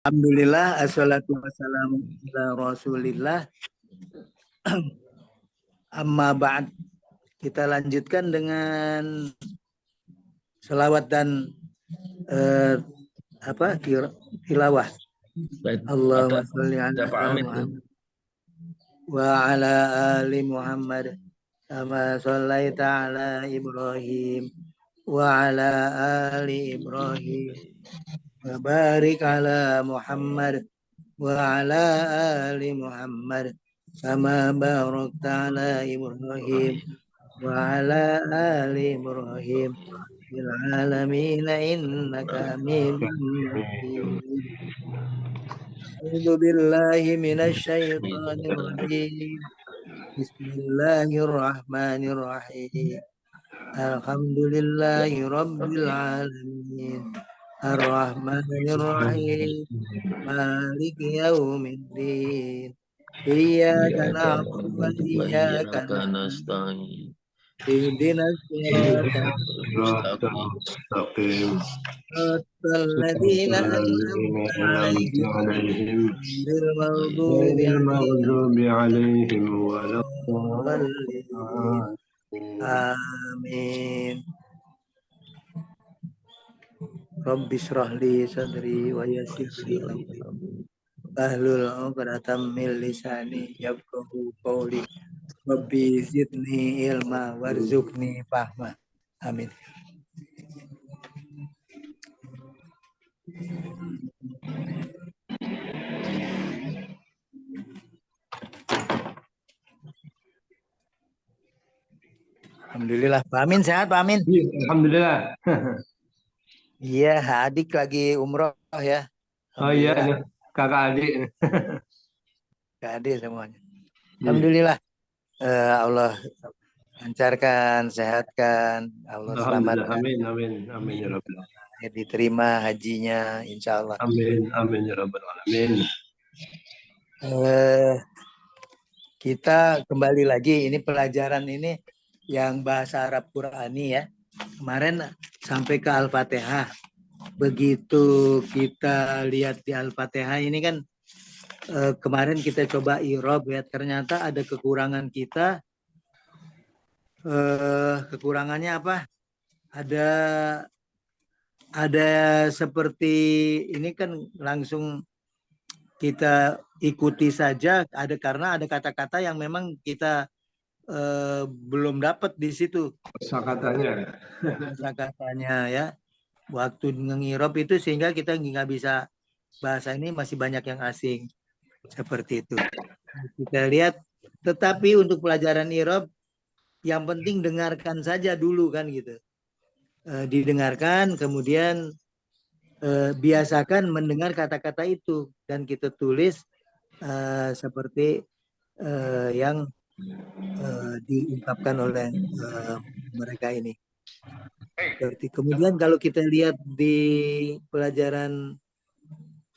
Alhamdulillah, assalatu wassalamu ala rasulillah. Amma ba'd. Kita lanjutkan dengan selawat dan tilawah. Allahumma sholli ala Muhammad wa ala ali Muhammad kama shallaita ala Ibrahim wa ala ali Ibrahim wa barik ala Muhammad wa ala ali Muhammad kama barakta ala Ibrahim wa ala ali Ibrahim fil alamin innaka Hamidum Majid. A'udzu billahi minasy syaithanir rajim. Bismillahirrahmanirrahim. Alhamdulillahi rabbil alamin. Ar-Rahmanir Rahim. Maliki yaumiddin. Iyyaka na'budu wa iyyaka nasta'in. Ihdinas siratal mustaqim. الذين أنعمت عليهم غير المغضوب عليهم ولا الضالين. آمين. Rabbi shrah li sadri wa yassir li amri wahlul 'uqdatam min lisani yafqahu qawli. Rabbi zidni ilma warzuqni fahma. Amin. Alhamdulillah. Pak Amin sehat, Pak Amin? Alhamdulillah. Iya, adik lagi umroh ya. Oh iya, kakak adik. Kakak adik semuanya. Alhamdulillah. Allah lancarkan, sehatkan, Allah selamatkan. Amin, amin, amin ya Rabbal Alamin. Diterima hajinya, insya Allah. Amin, amin ya Rabbal Alamin. Kita kembali lagi, ini pelajaran ini yang bahasa Arab Qurani ya. Kemarin sampai ke Al-Fatihah. Begitu kita lihat di Al-Fatihah ini kan kemarin kita coba i'rab ya, ternyata ada kekurangan kita. Kekurangannya apa? Ada seperti ini kan langsung kita ikuti saja, karena ada kata-kata yang memang kita belum dapat di situ. Kosakatanya ya. Waktu ngirop itu sehingga kita nggak bisa, bahasa ini masih banyak yang asing. Seperti itu. Kita lihat, tetapi untuk pelajaran i'rab yang penting dengarkan saja dulu kan gitu. Didengarkan, kemudian biasakan mendengar kata-kata itu dan kita tulis seperti yang diungkapkan oleh mereka ini. Seperti kemudian kalau kita lihat di pelajaran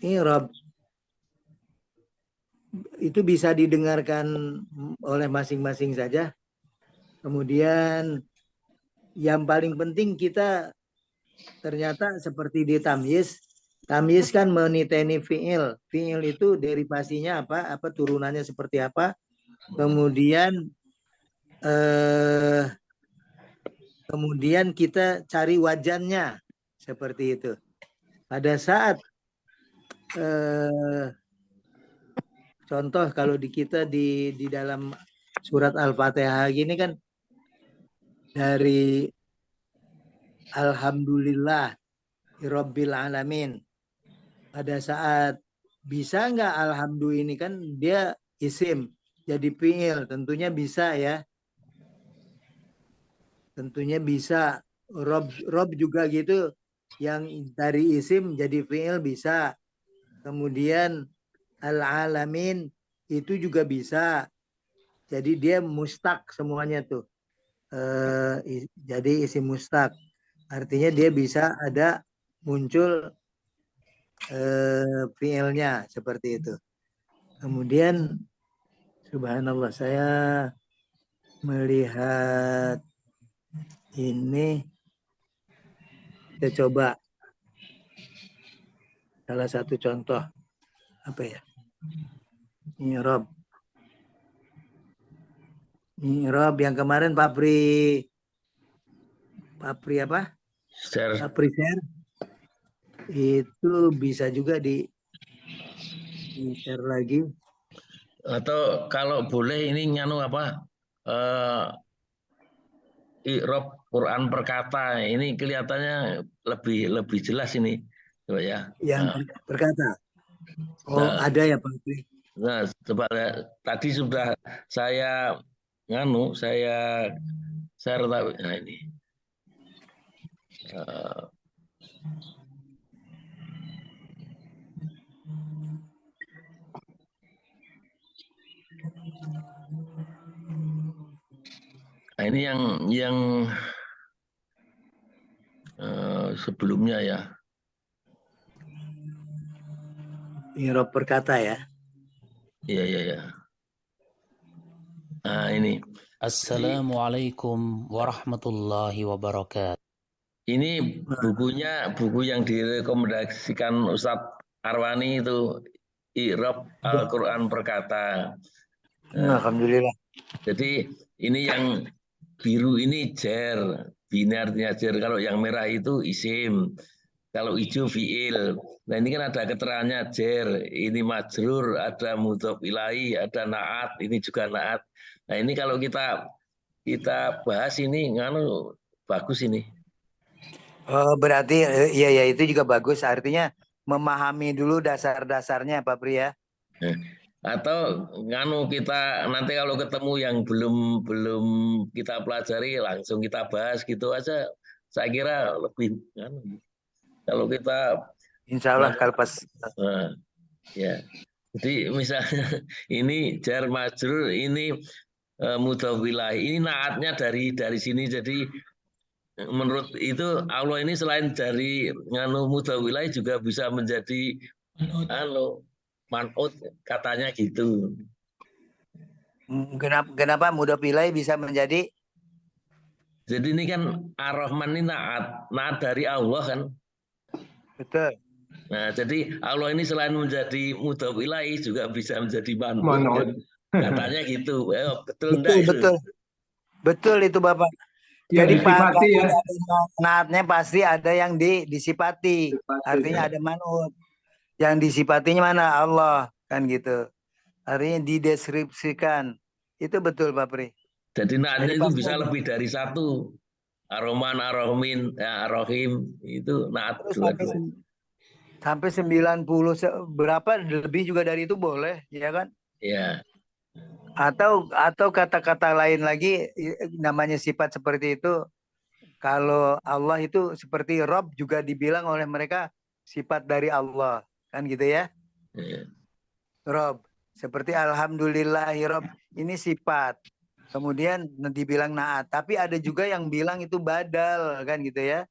i'rab itu bisa didengarkan oleh masing-masing saja. Kemudian yang paling penting kita ternyata seperti di tamyiz. Tamyiz kan meniteni fi'il. Fi'il itu derivasinya apa turunannya seperti apa. Kemudian kita cari wajannya seperti itu. Pada saat contoh kalau di kita di dalam surat Al-Fatihah gini kan dari Alhamdulillah Rabbil Alamin. Pada saat bisa nggak alhamdulillah ini kan dia isim jadi fi'il, tentunya bisa ya. Tentunya bisa. Rob juga gitu, yang dari isim jadi fi'il bisa. Kemudian al-alamin itu juga bisa. Jadi dia mustaq semuanya tuh. Jadi isim mustaq. Artinya dia bisa ada muncul fi'ilnya seperti itu. Kemudian subhanallah, saya melihat ini, kita coba salah satu contoh apa ya? I'rab. I'rab yang kemarin Papri apa? Share. Papri share itu bisa juga di share lagi. Atau kalau boleh ini nganu apa? I'rab Quran perkata ini kelihatannya lebih jelas ini, coba ya. Yang berkata, oh Nah, ada ya Pak Pri. nah, coba tadi sudah saya saya share tapi nah ini. Nah, ini yang sebelumnya ya. I'rab berkata ya. Iya. Nah, ini. Assalamualaikum warahmatullahi wabarakatuh. Ini buku yang direkomendasikan Ustadz Arwani itu I'rab Al-Quran Perkata. Alhamdulillah. Jadi ini yang biru ini jer, bini artinya jer. Kalau yang merah itu isim. Kalau hijau fiil. Nah ini kan ada keterangannya jer, ini majrur, ada mudhof ilaih, ada naat, ini juga naat. Nah ini kalau kita bahas ini bagus ini. Berarti iya itu juga bagus. Artinya memahami dulu dasar-dasarnya Pak Pri ya. Atau kita nanti kalau ketemu yang belum kita pelajari langsung kita bahas gitu aja. Saya kira lebih kalau kita Insya Allah kalau pas ya. Jadi misalnya ini jar majrur, ini mudhof ilaih, ini naatnya dari sini. Jadi menurut itu Allah ini selain dari mudhof ilaih juga bisa menjadi man'ut katanya gitu. kenapa mudhof ilaih bisa menjadi? Jadi ini kan Ar-Rahman ini naat dari Allah kan. Betul. Nah, jadi Allah ini selain menjadi mudhof ilaih juga bisa menjadi man'ut. Man'ut. Katanya gitu. Betul enggak itu? Betul itu Bapak. Ya, Jadi disifati ya. naatnya pasti ada yang disifati. Artinya ada man'ut. Yang disifatinya mana? Allah kan gitu. Artinya dideskripsikan. Itu betul Pak Pri. Jadi naatnya itu pasti bisa ada. lebih dari satu. Ar-Rahman, Ar-Rahim, Ar-Rahim itu naat Terus dua-dua. sampai 90 berapa lebih juga dari itu boleh, ya kan? Ya. Atau kata-kata lain lagi namanya sifat seperti itu. Kalau Allah itu seperti Rob juga dibilang oleh mereka sifat dari Allah, kan gitu ya? Ya. Rob, seperti Alhamdulillahi Rob, ini sifat. Kemudian dibilang naat, tapi ada juga yang bilang itu badal, kan gitu ya?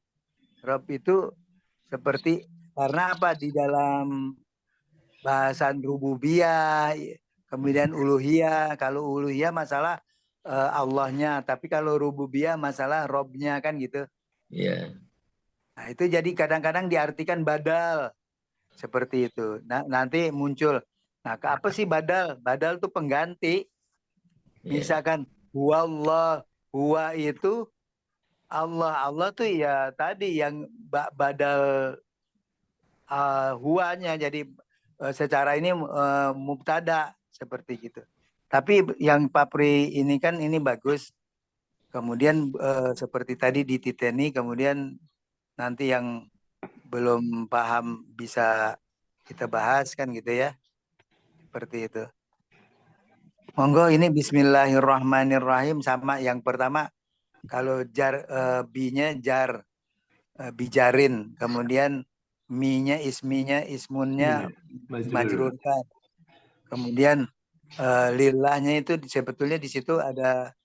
Rob itu seperti karena apa di dalam bahasan rububiyah, kemudian uluhiyah. Kalau uluhiyah masalah Allahnya, tapi kalau rububiyah masalah Robnya kan gitu. Ya. Nah itu jadi kadang-kadang diartikan badal seperti itu. Nah, nanti muncul. Nah apa sih badal? Badal itu pengganti. Misalkan huwallah, huwa itu Allah. Allah tuh ya tadi yang badal huwanya. Jadi secara ini mubtada seperti gitu. Tapi yang Papri ini kan ini bagus. Kemudian seperti tadi dititeni, kemudian nanti yang belum paham bisa kita bahas kan gitu ya. Seperti itu. Monggo ini Bismillahirrahmanirrahim sama yang pertama kalau jar bi-nya jar bijarin, kemudian mi-nya isminya ismunnya majrurkan. Kemudian lillahnya itu sebetulnya di situ ada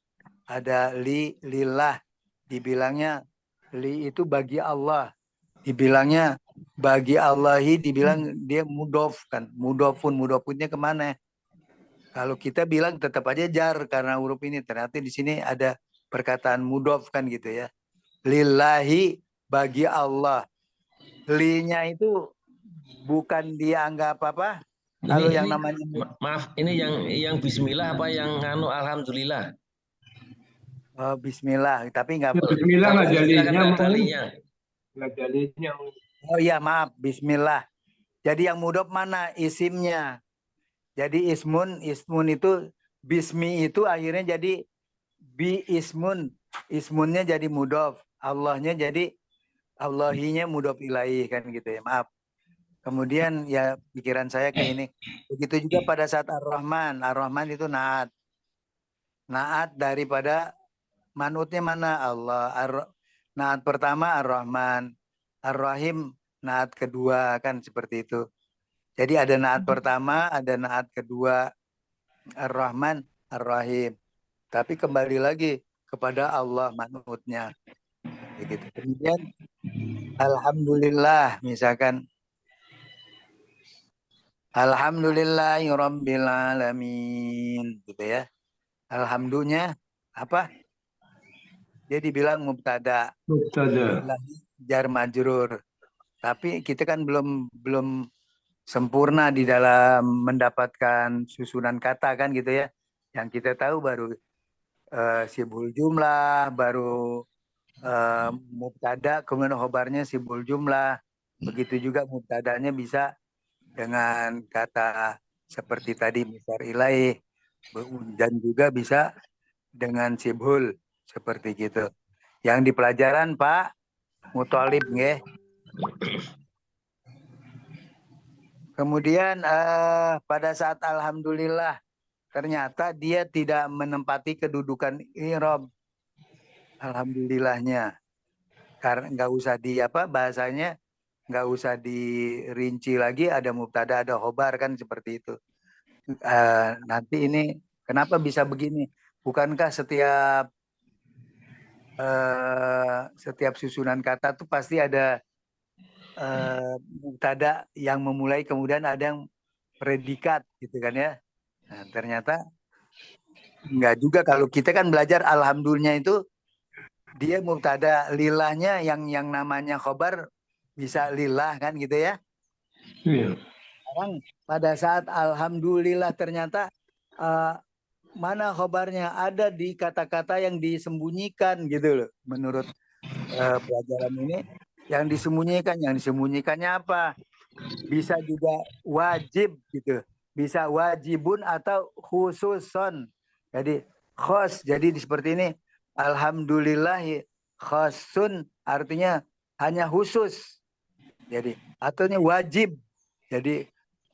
lillah, dibilangnya li itu bagi Allah, dibilangnya bagi Allahi, dibilang dia mudof kan, mudofunnya kemana? Kalau kita bilang tetap aja jar karena huruf ini, ternyata di sini ada perkataan mudof kan gitu ya. Lillahi bagi Allah. Li-nya itu bukan dianggap apa? Kalau yang namanya Maaf, ini yang bismillah apa yang anu alhamdulillah? Bismillah, tapi nggak. Bismillah Kalau nggak bismillah kan jalinya nggak ada mungkin. linya. Nggak jalinya. Oh iya maaf, Bismillah. Jadi yang mudhof mana isimnya? Jadi ismun itu bismi itu akhirnya jadi bi ismun. Ismunnya jadi mudhof. Allahnya jadi Allahinya mudhof ilaih kan gitu ya. Maaf. Kemudian ya pikiran saya ke ini. Begitu juga pada saat Ar-Rahman. Ar-Rahman itu naat. Naat daripada manutnya mana? Allah. Naat pertama Ar-Rahman. Ar-Rahim naat kedua kan seperti itu. Jadi ada naat pertama, ada naat kedua. Ar-Rahman, Ar-Rahim. Tapi kembali lagi kepada Allah manutnya. Begitu. Kemudian Alhamdulillah misalkan Alhamdulillahirabbil alamin gitu ya. Alhamdulillah apa? Dia dibilang mubtada, Mubtada. jar majrur. Tapi kita kan belum sempurna di dalam mendapatkan susunan kata kan gitu ya. Yang kita tahu baru sibul jumlah, baru mubtada, kemudian khobarnya sibul jumlah. Begitu juga mubtadanya bisa dengan kata seperti tadi misar ilaih, dan juga bisa dengan sibul seperti gitu. Yang di pelajaran Pak Muthalib nggih. Kemudian pada saat alhamdulillah ternyata dia tidak menempati kedudukan i'rab. Alhamdulillahnya. Karena nggak usah di apa bahasanya, nggak usah dirinci lagi, ada mubtada, ada khobar kan seperti itu. Nanti ini kenapa bisa begini? Bukankah setiap susunan kata tuh pasti ada mubtada yang memulai, kemudian ada yang predikat gitu kan ya. Nah, ternyata enggak juga. Kalau kita kan belajar alhamdulillah itu dia mubtada, lillahnya yang namanya khobar bisa lillah kan gitu ya. Iya. Sekarang pada saat alhamdulillah ternyata mana khobarnya ada di kata-kata yang disembunyikan gitu loh. Menurut pelajaran ini yang disembunyikannya apa? Bisa juga wajib gitu, bisa wajibun atau khususon. Jadi khos, jadi seperti ini. Alhamdulillah khosun artinya hanya khusus. Jadi ataunya wajib. Jadi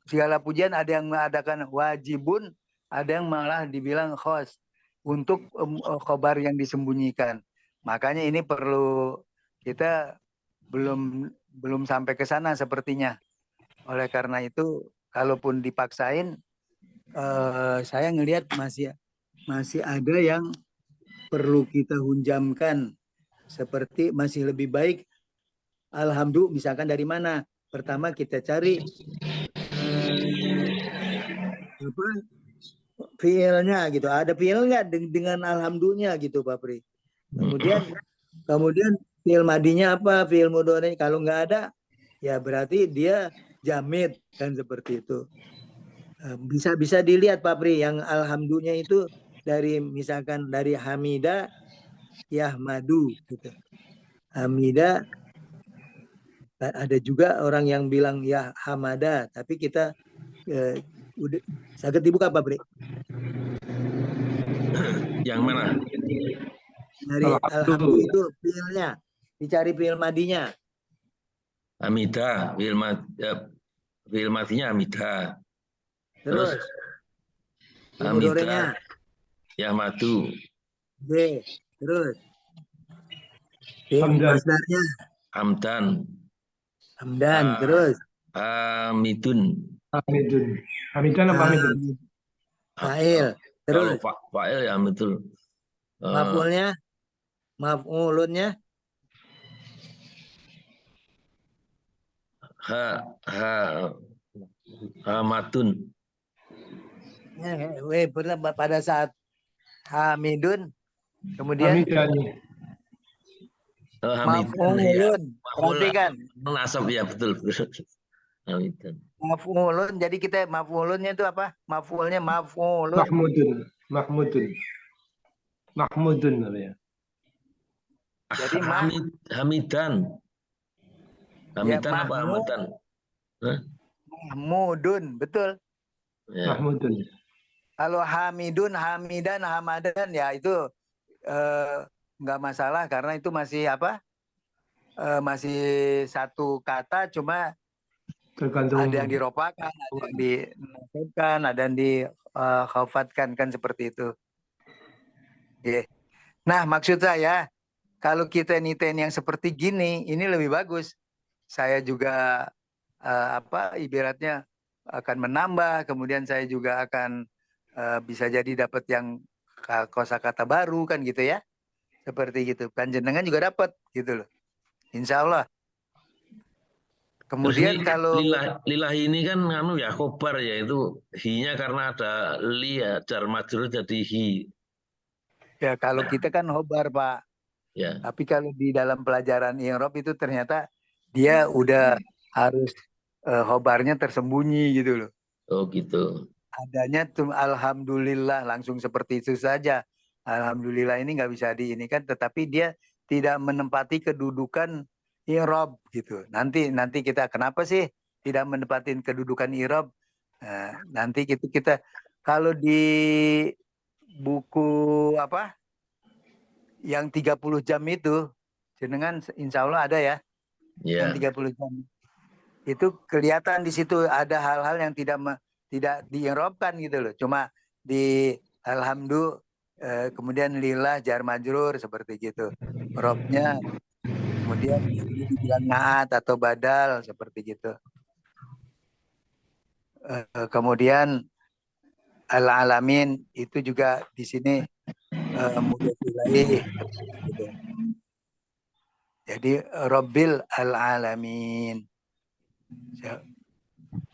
segala pujian ada yang mengadakan wajibun, ada yang malah dibilang khos untuk khobar yang disembunyikan. Makanya ini perlu, kita belum sampai ke sana sepertinya. Oleh karena itu, kalaupun dipaksain, saya ngelihat masih ada yang perlu kita hunjamkan. Seperti masih lebih baik, alhamdulillah, misalkan dari mana? Pertama kita cari fiilnya gitu. Ada fiil nggak dengan alhamdulillah gitu, Pak Pri? Kemudian fiil madinya apa? Fiil mudhari. Kalau nggak ada, ya berarti dia jamid kan seperti itu. Bisa dilihat Pak Pri, yang alhamdulillah itu dari misalkan dari hamida yahmadu gitu. Hamida, ada juga orang yang bilang ya hamada, tapi kita udah saged dibuka Pak Pri. Yang mana? Dari alhamdulillah itu fiilnya, dicari fiil madinya. Hamidah, fiil madinya hamidah. Terus hamidah yahmadu. B. Terus Hamdan. masdarnya Hamdan. Terus Hamidun. Hamidan apa Hamidun? fa'il. Terus Kalau fa'il ya betul. maf'ulnya, maf'ulunnya hamadun. Pada saat hamidun, kemudian Hamidan. maf'ulun. Perhatikan. Nasab ya betul. Hamidan. Maf'ulun. Jadi kita maf'ulunnya itu apa? Maf'ulnya maf'ulun. Mahmudun. Mahmudun. Mahmudun namanya. Jadi Hamidan. ya Hamidan apa Hamadan? Hah? Mahmudun, betul. Ya. Mahmudun. Kalau Hamidun, Hamidan, Hamadan ya itu nggak masalah karena itu masih apa? Masih satu kata, cuma Tergantung. ada yang diropakan, ada yang dinasabkan, ada yang dikhafatkan kan seperti itu. Yeah. Nah, maksud saya kalau kita niten yang seperti gini, ini lebih bagus. Saya juga ibaratnya akan menambah, kemudian saya juga akan bisa jadi dapat yang kosakata baru kan gitu ya. Seperti gitu. Panjenengan juga dapat gitu loh. Insya Allah. Terus Kemudian ini kalau lilah ini kan anu ya khobar ya, itu hi-nya karena ada li ya, jar majrur jadi hi. ya kalau kita kan hobar Pak. Ya. Tapi kalau di dalam pelajaran i'rab itu ternyata dia udah harus hobarnya tersembunyi gitu loh. Oh gitu. Adanya tuh alhamdulillah langsung seperti itu saja. Alhamdulillah ini nggak bisa diinikan, tetapi dia tidak menempati kedudukan i'rab gitu. Nanti kita kenapa sih tidak menempatin kedudukan i'rab? Nanti kita kalau di buku apa yang 30 jam itu, jenengan insya Allah ada ya, Ya. yang 30 jam. Itu kelihatan di situ ada hal-hal yang tidak diirobkan gitu loh. Cuma di alhamdulillah, kemudian lillah jar majrur seperti gitu. Robnya kemudian dibilang naat atau badal seperti gitu. Kemudian al-alamin itu juga di sini mudhof ilaih gitu. Jadi Rabbil al-alamin.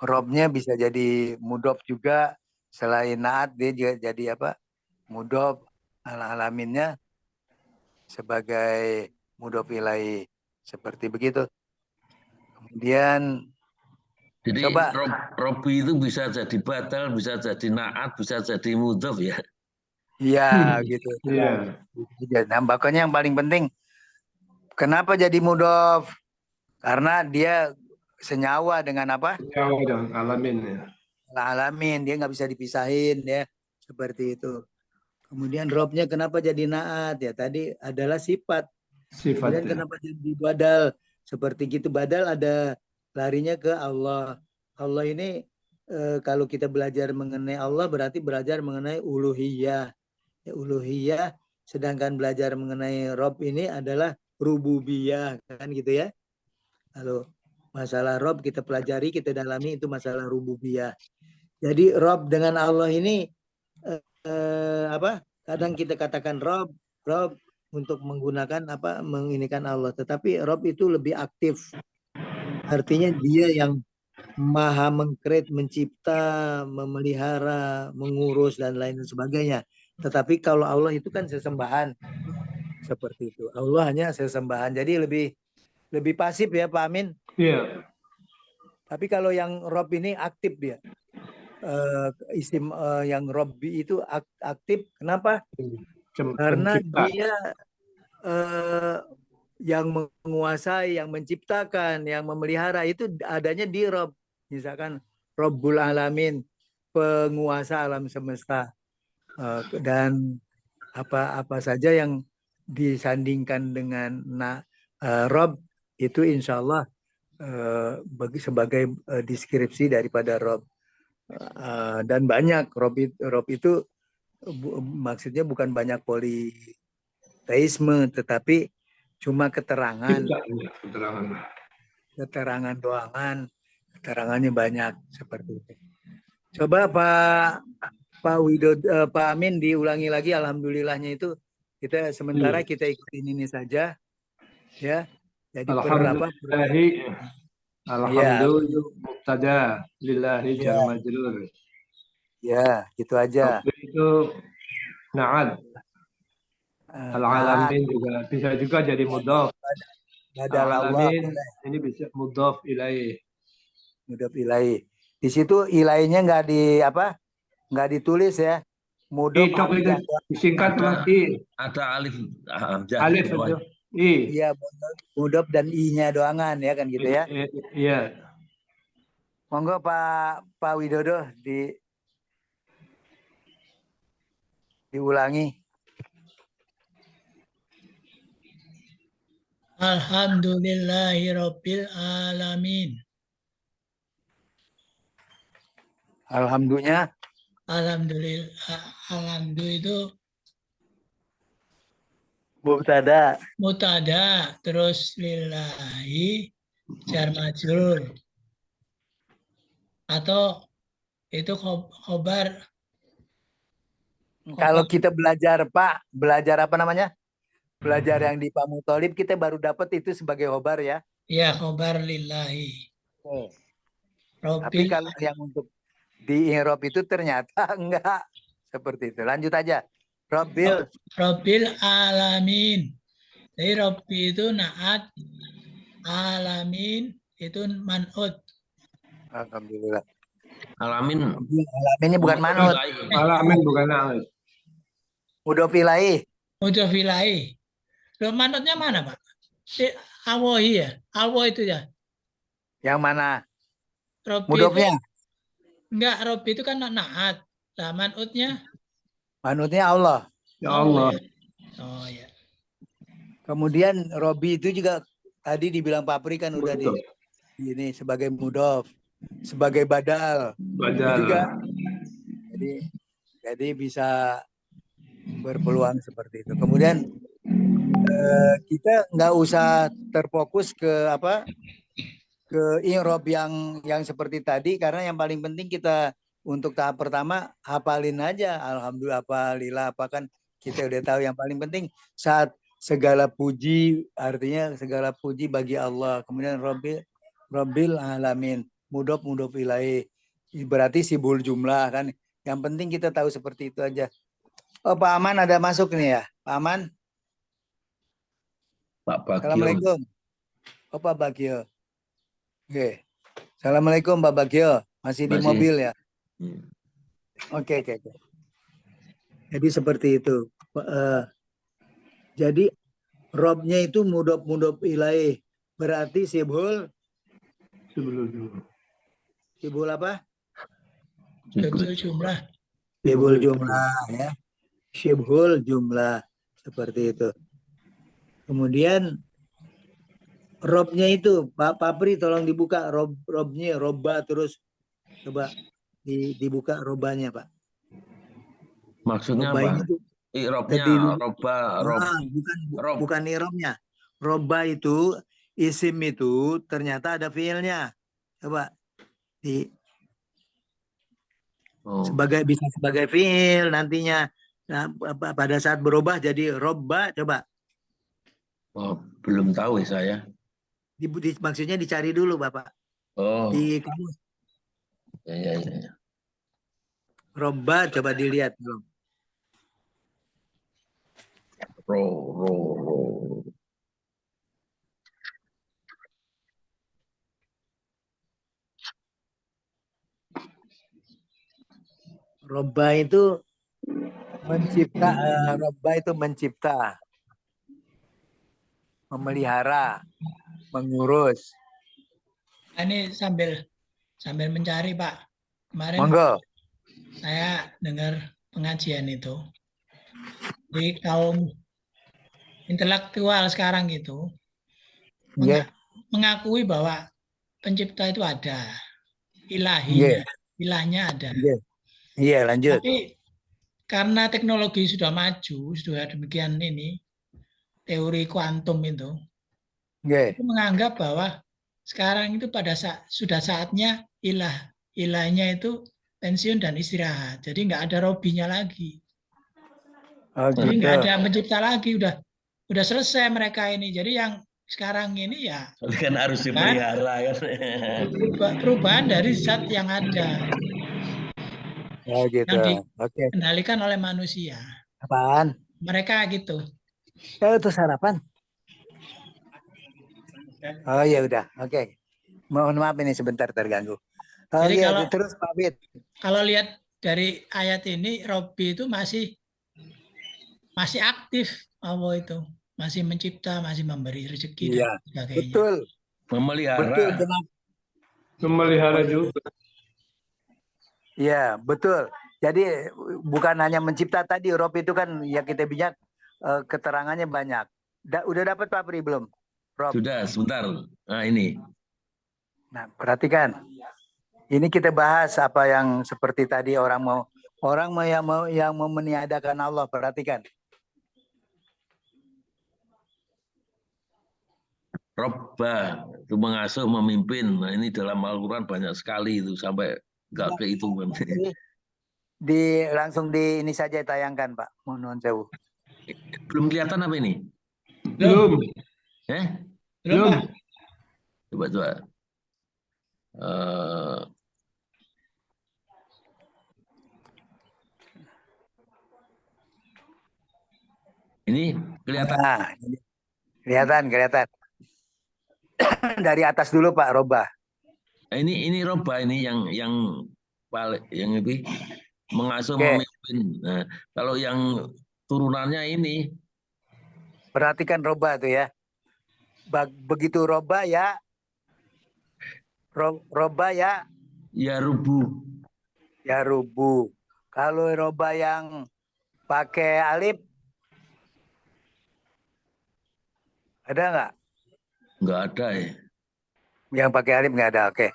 Robnya bisa jadi mudhof juga, selain naat dia juga jadi apa? Mudhof, al-alaminnya sebagai mudhof ilaih. Seperti begitu. Kemudian Jadi coba Robi itu bisa jadi batal, bisa jadi naat, bisa jadi mudhof ya. iya gitu. Iya. Nah, makanya yang paling penting kenapa jadi mudhof? Karena dia senyawa dengan apa? Nyawa dan alamin ya. Alamin, dia nggak bisa dipisahin ya. Seperti itu. Kemudian robnya kenapa jadi naat? Ya tadi adalah sifat. Kemudian Sifatnya. kenapa jadi badal? Seperti gitu, badal ada larinya ke Allah. Allah ini kalau kita belajar mengenai Allah berarti belajar mengenai uluhiyah. Ya, uluhiyah, sedangkan belajar mengenai Rob ini adalah rububiyah kan gitu ya. Kalau masalah Rob kita pelajari, kita dalami itu masalah rububiyah. Jadi Rob dengan Allah ini kadang kita katakan Rob untuk menggunakan menginikan Allah, tetapi Rob itu lebih aktif, artinya dia yang maha mengkreat, mencipta, memelihara, mengurus dan lain sebagainya. Tetapi kalau Allah itu kan sesembahan, seperti itu. Allah hanya sesembahan, jadi lebih pasif ya Pak Amin. Iya. Tapi kalau yang Rob ini aktif dia. Isim yang Robbi itu aktif. Kenapa? Karena Pencipta. dia yang menguasai, yang menciptakan, yang memelihara itu adanya di Rob. Misalkan Robbul Alamin, penguasa alam semesta. Dan apa saja yang disandingkan dengan Rob itu insya Allah sebagai deskripsi daripada Rob. Dan banyak Rob itu maksudnya bukan banyak politeisme, tetapi cuma keterangan doangan, keterangannya banyak seperti itu. Coba Pak Amin diulangi lagi alhamdulillahnya itu, kita sementara kita ikutin ini saja ya. Jadi Alhamdulillah mubtada lillahi jar majrur. Ya, gitu aja. Itu na'ad. Al-alamin juga bisa juga jadi mudhaf. Al-alamin ini bisa mudhaf ilaih. Mudhof ilaih. Di situ ilainya nggak ditulis ya. Mudhof Itok itu hamzah. disingkat Ada, sama I. ada alif hamzah di Alif bawah. itu. I. Iya, mudhof dan i-nya doangan ya kan gitu ya. Iya. Monggo Pak Widodo diulangi. Alhamdulillahirabbil alamin. Alhamdulillah. Alhamdulillah, alhamdulillah itu Mubtada. mutada, terus lillahi jar majrur. Atau itu khobar. Kalau kita belajar Pak, belajar apa namanya? Belajar yang di Pak Mutolib kita baru dapat itu sebagai khobar ya. Ya, khobar lillahi. Tapi Robbil, kalau yang untuk di i'rab itu ternyata enggak seperti itu. Lanjut aja. Robbil alamin. Jadi Robbi itu naat, alamin itu man'ut. Alhamdulillah. Alamin. Alaminnya bukan manut. Alamin bukan alif. Mudhof ilaih. Mudhof ilaih. Loh, manutnya mana, Pak? Awohi ya? Awo itu ya? Yang mana? Robbi Mudhofnya. itu enggak, Robbi itu kan naat. Lah manutnya Manutnya Allah. Ya Allah. oh ya. Kemudian Robi itu juga tadi dibilang Pak Pri kan udah Betul. ini sebagai mudhof, sebagai badal. Badal. Juga. Jadi bisa berpeluang seperti itu. Kemudian kita nggak usah terfokus ke i'rab yang seperti tadi, karena yang paling penting kita untuk tahap pertama hafalin aja. Alhamdulillah, lillah, kan kita udah tahu. Yang paling penting saat segala puji, artinya segala puji bagi Allah. Kemudian Rabbil alamin, mudhof ilaih, berarti sibul jumlah kan. Yang penting kita tahu seperti itu aja. Oh, Pak Aman ada masuk nih ya, Pak Aman. Pak Bagio. Assalamualaikum. Oh, Pak Bagio. Oke. Assalamualaikum Pak Bagio. Masih di mobil ya? Oke. Jadi seperti itu. Jadi robnya itu mudhof ilaih. Berarti sibul apa? Sibul jumlah. Sibul jumlah ya. Sibul jumlah. Seperti itu. Kemudian robnya itu Pak Pri tolong dibuka robnya, robba, terus coba dibuka robanya Pak. Maksudnya robba apa? I'rabnya bukan i'rabnya. Robba itu isim itu ternyata ada fiilnya. Coba bisa sebagai fiil nantinya. Nah, pada saat berubah jadi robba, coba. Oh, belum tahu ya saya. Maksudnya dicari dulu Bapak. Oh. Di kamus. Ya. Robba coba dilihat belum? Ro. Robba itu mencipta, memelihara, mengurus. Ini sambil mencari Pak. Kemarin Monggo. saya dengar pengajian itu di kaum intelektual sekarang gitu mengakui bahwa pencipta itu ada, ilahnya ada. Iya, lanjut. Tapi karena teknologi sudah maju, sudah demikian ini, teori kuantum itu menganggap bahwa sekarang itu sudah saatnya ilahnya itu pensiun dan istirahat. Jadi nggak ada robinya lagi. Jadi nggak ada pencipta lagi, udah selesai mereka ini. Jadi yang sekarang ini ya kan harus dipelihara kan. Perubahan dari zat yang ada. Gitu. Yang dikendalikan oleh manusia. Apaan? Mereka gitu. Itu sarapan. Oh ya udah, oke. Mohon maaf ini sebentar terganggu. Jadi Oke, kalau- terus Pak Wid. Kalau lihat dari ayat ini, Robbi itu masih aktif Allah itu, masih mencipta, masih memberi rezeki dan Iya, sebagainya. betul. Memelihara. Betul, kenapa? Memelihara juga. Iya, betul. Jadi bukan hanya mencipta tadi, Rob itu kan ya kita bilang keterangannya banyak. Udah dapat Pak Pri belum? Rob. Sudah, sebentar. Nah, ini. Nah, perhatikan. Ini kita bahas apa yang seperti tadi orang mau yang mau meniadakan Allah, perhatikan. Robba itu mengasuh, memimpin. Nah, ini dalam Al-Quran banyak sekali itu sampai nggak kehitungan. Langsung di ini saja tayangkan Pak. Mohon sewu. Belum kelihatan apa ini? Belum. Belum, Pak. Coba. Ini kelihatan. Nah, kelihatan. Dari atas dulu Pak, Robah. Ini Robba ini yang paling yang lebih mengasuh, Oke. memimpin. Nah, kalau yang turunannya ini Perhatikan Robah tuh ya. Begitu Robah ya. Robah ya. ya rubu. Ya rubu. Kalau Robah yang pakai alif, ada nggak? Nggak ada ya. Yang pakai alif nggak ada. Oke.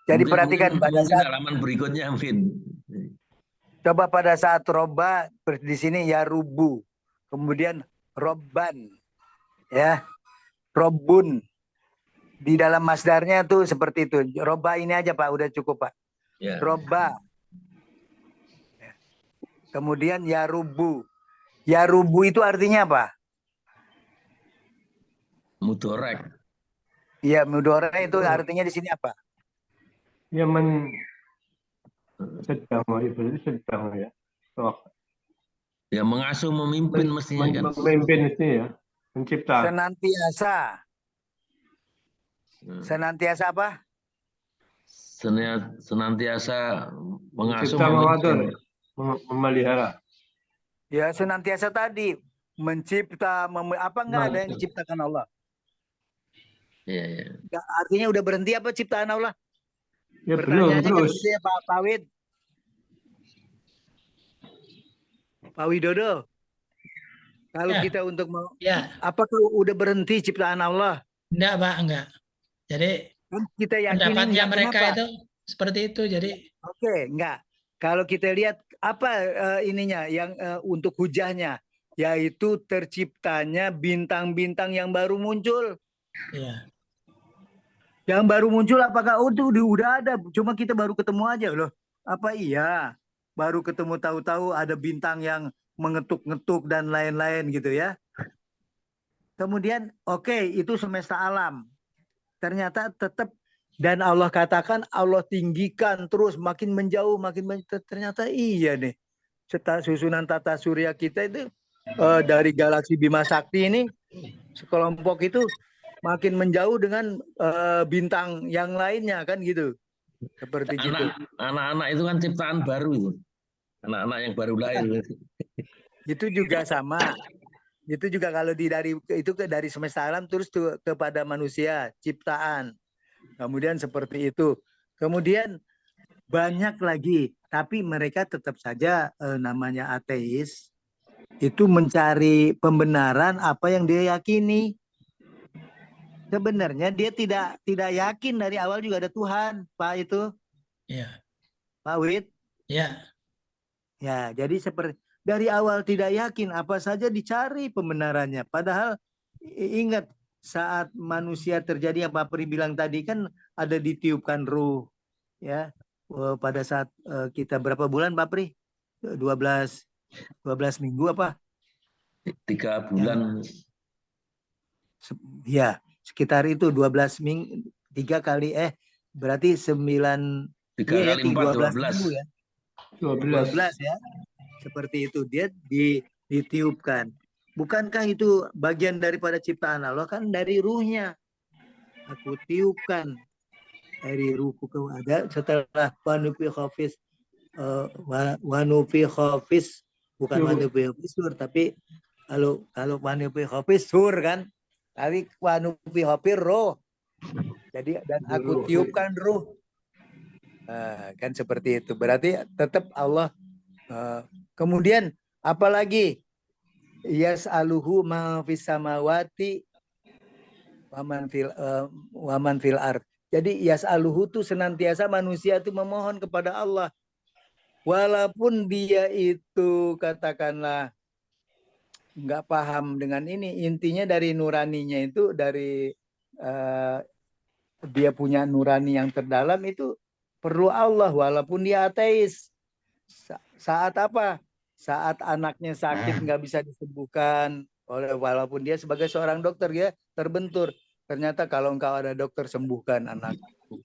Jadi perhatikan pada mungkin saat halaman berikutnya, Vin. coba pada saat Robah di sini ya rubu. Kemudian Robban. Ya. Robun. Di dalam masdarnya tuh seperti itu. Robah ini aja Pak, udah cukup Pak. Ya. Robah. Kemudian ya rubu. Ya rubu itu artinya apa? Mudorek. Iya, mudore itu artinya di sini apa? Ya sedang, berarti sedang ya. Oh, Ya mengasuh, memimpin mestinya kan. memimpin itu ya. Mencipta. Senantiasa. Senantiasa apa? Senantiasa mengasuh, Mencipta, mengatur, memimpin. memelihara. Ya senantiasa tadi mencipta, apa enggak ada yang diciptakan Allah? Iya. Artinya udah berhenti apa ciptaan Allah? Ya belum, Pertanyaannya kan terus. gitu ya Pak Wid. Pak Widodo. Kalau Ya. kita untuk Ya, apakah udah berhenti ciptaan Allah? enggak Pak, enggak. Jadi Kan kita yakinin pendapatnya enggak, mereka kenapa? itu seperti itu. Jadi Oke, enggak. Kalau kita lihat apa ininya yang untuk hujahnya, yaitu terciptanya bintang-bintang yang baru muncul. ya, Yang baru muncul apakah itu udah ada, cuma kita baru ketemu aja loh. Apa iya? Baru ketemu tahu-tahu ada bintang yang mengetuk-ngetuk dan lain-lain gitu ya. Kemudian oke, itu semesta alam. Ternyata tetap dan Allah katakan Allah tinggikan terus makin menjauh ternyata iya nih. Susunan tata surya kita itu dari galaksi Bima Sakti ini sekelompok itu makin menjauh dengan bintang yang lainnya kan gitu. Seperti gitu. Anak-anak itu kan ciptaan baru itu. Anak-anak yang baru lahir. Itu juga sama. Itu juga kalau dari semesta alam terus kepada manusia ciptaan. Kemudian seperti itu. Kemudian banyak lagi, tapi mereka tetap saja namanya ateis itu mencari pembenaran apa yang dia yakini. Sebenarnya dia tidak yakin dari awal juga ada Tuhan, Pak itu. ya, Pak Wid. ya, Ya, jadi seperti dari awal tidak yakin apa saja dicari pembenarannya. Padahal ingat saat manusia terjadi yang Pak Pri bilang tadi kan ada ditiupkan ruh ya. Pada saat kita berapa bulan Pak Pri? 12 minggu apa? 3 bulan. Ya, sekitar itu 12 minggu 3 kali berarti 9 3 kali 4 12 minggu ya. 12 ya. Seperti itu dia ditiupkan. Bukankah itu bagian daripada ciptaan Allah kan dari ruhnya. Aku tiupkan. dari ruku ke ada setelah wanufi khafis wanufi khafis bukan wanufi khafisur, tapi kalau wanufi khafisur kan, tapi wanufi khafir roh. Jadi dan aku tiupkan ruh. Kan seperti itu. Berarti tetap Allah. Kemudian apalagi yas'aluhu ma fis samawati waman fil ard. Jadi yas'aluhu itu senantiasa manusia itu memohon kepada Allah. Walaupun dia itu katakanlah nggak paham dengan ini, intinya dari nuraninya itu dari dia punya nurani yang terdalam itu perlu Allah walaupun dia ateis. Saat apa? Saat anaknya sakit nggak bisa disembuhkan, walaupun dia sebagai seorang dokter ya terbentur. Ternyata kalau engkau ada dokter, sembuhkan anakku.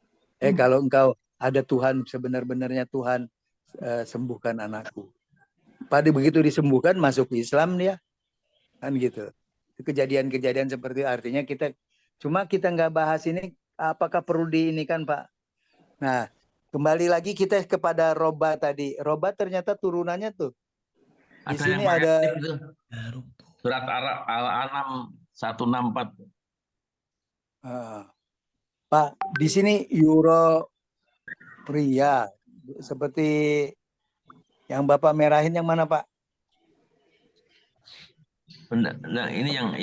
Kalau engkau ada Tuhan, sebenar-benarnya Tuhan, sembuhkan anakku. Pada begitu disembuhkan, masuk Islam dia. Kan gitu. Kejadian-kejadian seperti artinya kita nggak bahas ini, apakah perlu diinikan Pak? Nah, kembali lagi kita kepada roba tadi. Roba ternyata turunannya tuh. Di Ada sini yang ada itu. Surat Al-An'am 164. Pak, di sini euro pria seperti yang Bapak merahin yang mana Pak? Nah, ini yang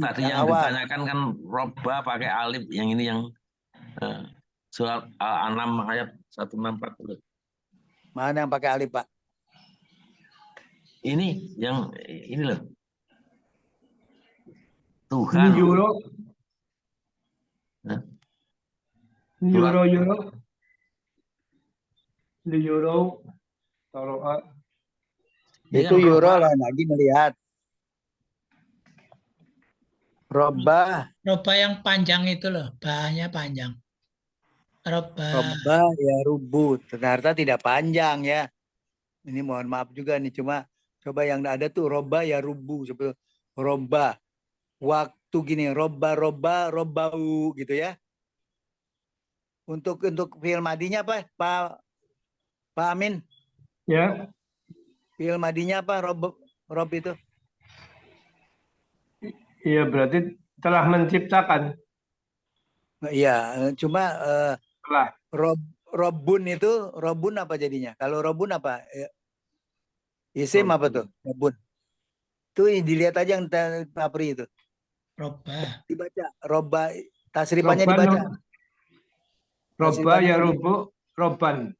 tadi yang awal. ditanyakan kan roba pakai alif, yang ini yang surat Al-An'am ayat 164. Mana yang pakai alif Pak? Ini yang ini loh. Ini Tuhan. euro. Nah. Euro. Ini euro. Taruh Itu euro lah lagi melihat. Roba yang panjang itu loh, bahannya panjang. Roba ya rubu, ternyata tidak panjang ya. Ini mohon maaf juga nih, cuma coba yang ada tuh roba ya rubu, seperti roba. Waktu gini robau gitu ya. Untuk fi'il madinya apa Pak Amin? Ya. Fi'il madinya apa rob itu? Iya, berarti telah menciptakan. Iya, cuma Telah. robun apa jadinya? Kalau robun apa? Isim apa tuh? Robun. Itu dilihat aja yang Papri itu. Roba. Dibaca. Roba. Tasrifannya dibaca. Roba ya rubu. Roban.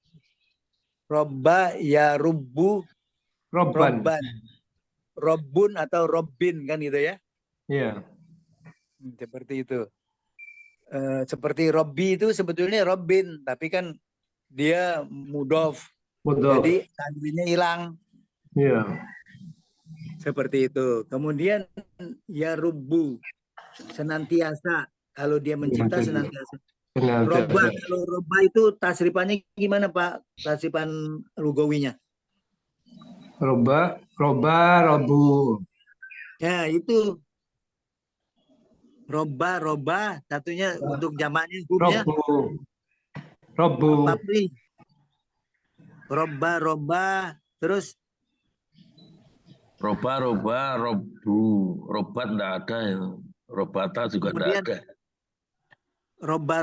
Roba ya rubu. Roban. Robun atau Robin kan gitu ya? Iya. Seperti itu. Seperti Robbi itu sebetulnya Robin, tapi kan dia mudof. Jadi tanwinnya hilang. Iya. Seperti itu. Kemudian ya rubu, senantiasa. Kalau dia mencipta senantiasa. Roba, kalau roba itu tasrifannya gimana Pak? Tasrifan lugawinya? Roba, robu. Ya itu. Roba, satunya untuk jamaknya hubnya. Robu. Roba, terus robu, robat enggak ada ya. Robata juga enggak ada. Roba,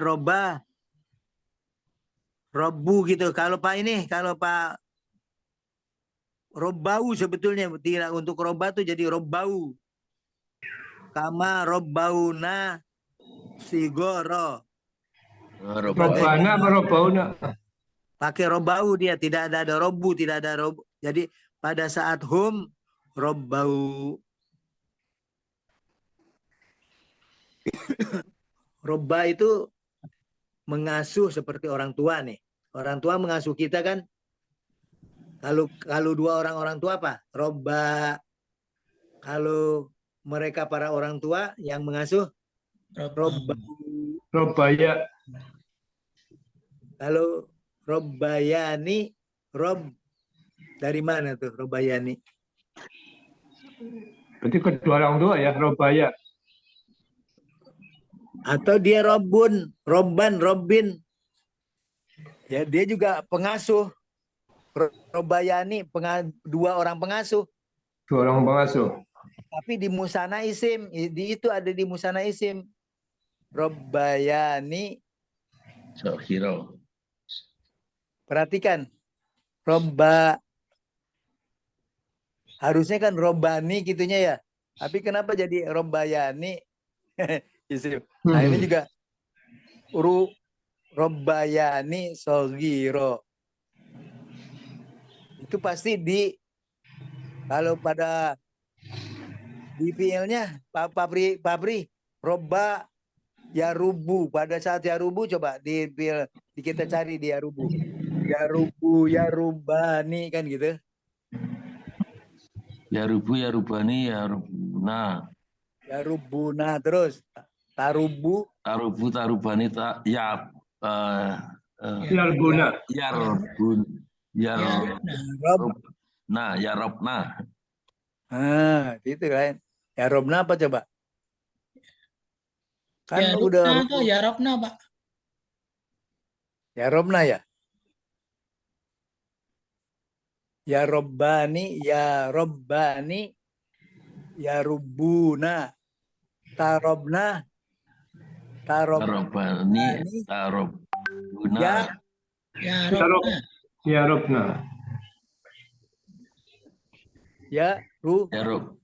robu gitu. Kalau Pak Robau sebetulnya tidak untuk roba tuh jadi robau. Kama robbauna sigoro. Robbana apa robbauna? Pakai robbau dia, tidak ada robu, tidak ada robu. Jadi pada saat hum robbau. Robba itu mengasuh seperti orang tua nih. Orang tua mengasuh kita kan. Kalau dua orang tua apa? Robba. Kalau mereka para orang tua yang mengasuh Robbaya. Kalau Robbayani, dari mana tuh Robbayani? Berarti kedua orang tua ya, Robbaya. Atau dia Robun, Robban, Robin. Ya, dia juga pengasuh. Robayani, dua orang pengasuh. Dua orang pengasuh. Tapi di Musana Isim, itu ada di Musana Isim. Robayani, Sohiro. perhatikan. Harusnya kan Robani gitunya ya. Tapi kenapa jadi Robayani? Isim. Nah ini juga Robayani Sohiro. Itu pasti kalau pada di fiilnya Papri roba yarubu, pada saat yarubu coba di fiil kita cari di yarubu yarubani kan gitu. Yarubu, Yarubani, Yarubuna. Yarubuna terus tarubu Tarubani, Yarbuna. Yarbun. Yarubna. Yarobna. Itu kan. Yarobna apa coba? Kan Yarubna udah atau Yarobna, Pak? Yarobna ya. Ya Robbani, Yarubuna, Tarobna, Tarobani, Tarobuna. Yarobna. Yarobna.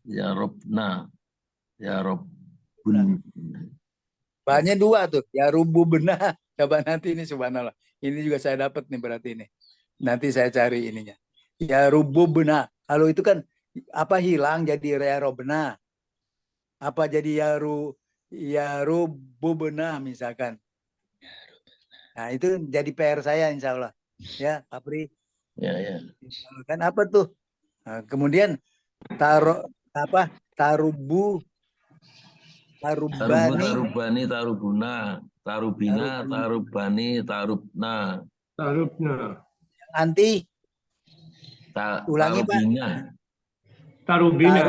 Yarobna. Yarobun. Banyak dua tuh. Yarubu benar. Coba nanti ini subhanallah. Ini juga saya dapat nih berarti ini. Nanti saya cari ininya. Yarubu benar. Kalau itu kan apa hilang jadi yarobna. Apa jadi yarubu benar misalkan. Nah itu jadi PR saya insya Allah. Ya, Papri. Ya. Kan apa tuh? Nah, kemudian tarubu, tarubani, Tarubani, Tarubuna. Tarubina, Tarubani, Tarubna. Tarubna. anti ulangi Pak. Tarubina.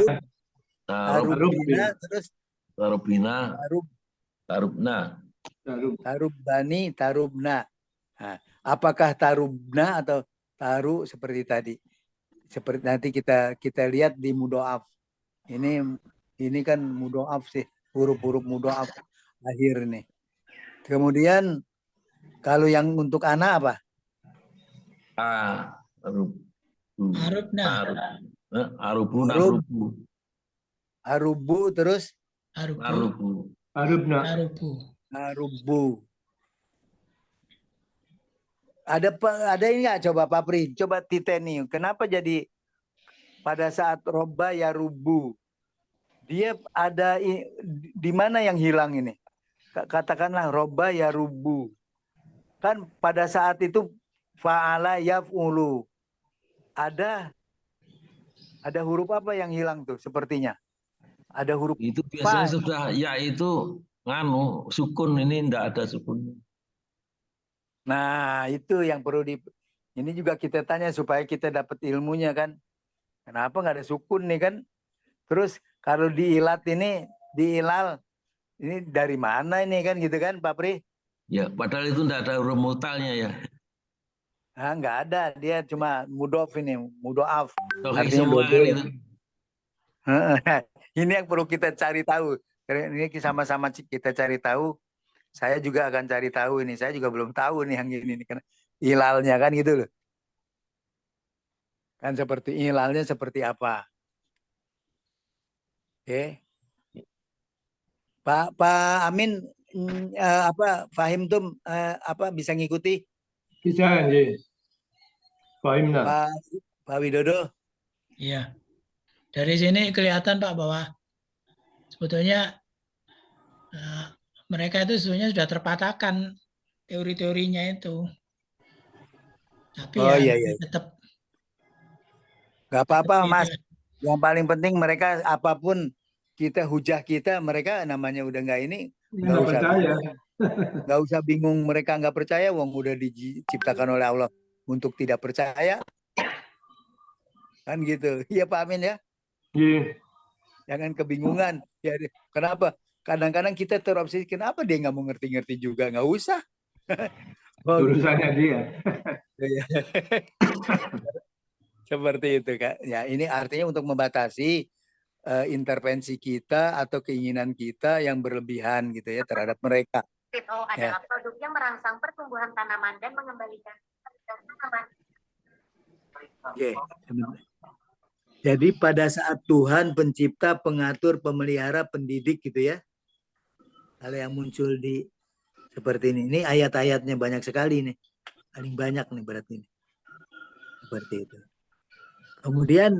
Tarubina terus Tarubina, Tarubna. Tarubani, Tarubna. Nah, apakah Tarubna atau Taru seperti tadi? Seperti nanti kita lihat di mudoaf. Ini kan mudoaf sih, huruf-huruf mudoaf akhir nih. Kemudian kalau yang untuk anak apa? Arubna. Arubu terus Arubna. Arubu. Ada ini nggak coba Papri? Coba titeni. Kenapa jadi pada saat roba ya rubu? Dia ada di mana yang hilang ini? Katakanlah roba ya rubu. Kan pada saat itu fa'ala yaf'ulu. Ada huruf apa yang hilang tuh sepertinya? Ada huruf itu biasanya sudah ya itu sukun, ini enggak ada sukun. Nah, itu yang perlu ini juga kita tanya supaya kita dapat ilmunya kan. Kenapa nggak ada sukun nih kan? Terus kalau diilat ini, diilal, ini dari mana ini kan gitu kan Pak Pri? Ya, padahal itu enggak ada huruf mutalnya ya. Nah, nggak ada, dia cuma mudof ini, mudoaf. Artinya semua kan itu. Ini yang perlu kita cari tahu. Ini sama-sama kita cari tahu. Saya juga akan cari tahu ini. Saya juga belum tahu nih yang ini kan ilalnya kan gitu loh. Kan seperti ilalnya seperti apa? Oke. Pak Amin Fahim tuh bisa ngikuti? Bisa ya. Fahimna. Pak Widodo. Iya. Dari sini kelihatan Pak bahwa sebetulnya mereka itu sebenarnya sudah terpatahkan teori-teorinya itu. Tapi iya. tetap nggak apa-apa Mas. Yang paling penting mereka apapun kita hujah kita, mereka namanya udah nggak ini, nggak usah bingung mereka nggak percaya, wong udah diciptakan oleh Allah untuk tidak percaya, kan gitu. Iya Pak Amin ya. Iya. Jangan kebingungan. Ya, kenapa? Kadang-kadang kita terobsesi, kenapa dia nggak mau ngerti-ngerti juga? Nggak usah. Oh, Urusannya dia. iya. Seperti itu, Kak. Ya, ini artinya untuk membatasi intervensi kita atau keinginan kita yang berlebihan gitu ya terhadap mereka. CPO adalah produk yang merangsang pertumbuhan tanaman dan mengembalikan tanaman. Oke. Jadi pada saat Tuhan pencipta, pengatur, pemelihara, pendidik gitu ya. Hal yang muncul di seperti ini. Ini ayat-ayatnya banyak sekali nih. Paling banyak nih berarti ini. Seperti itu. Kemudian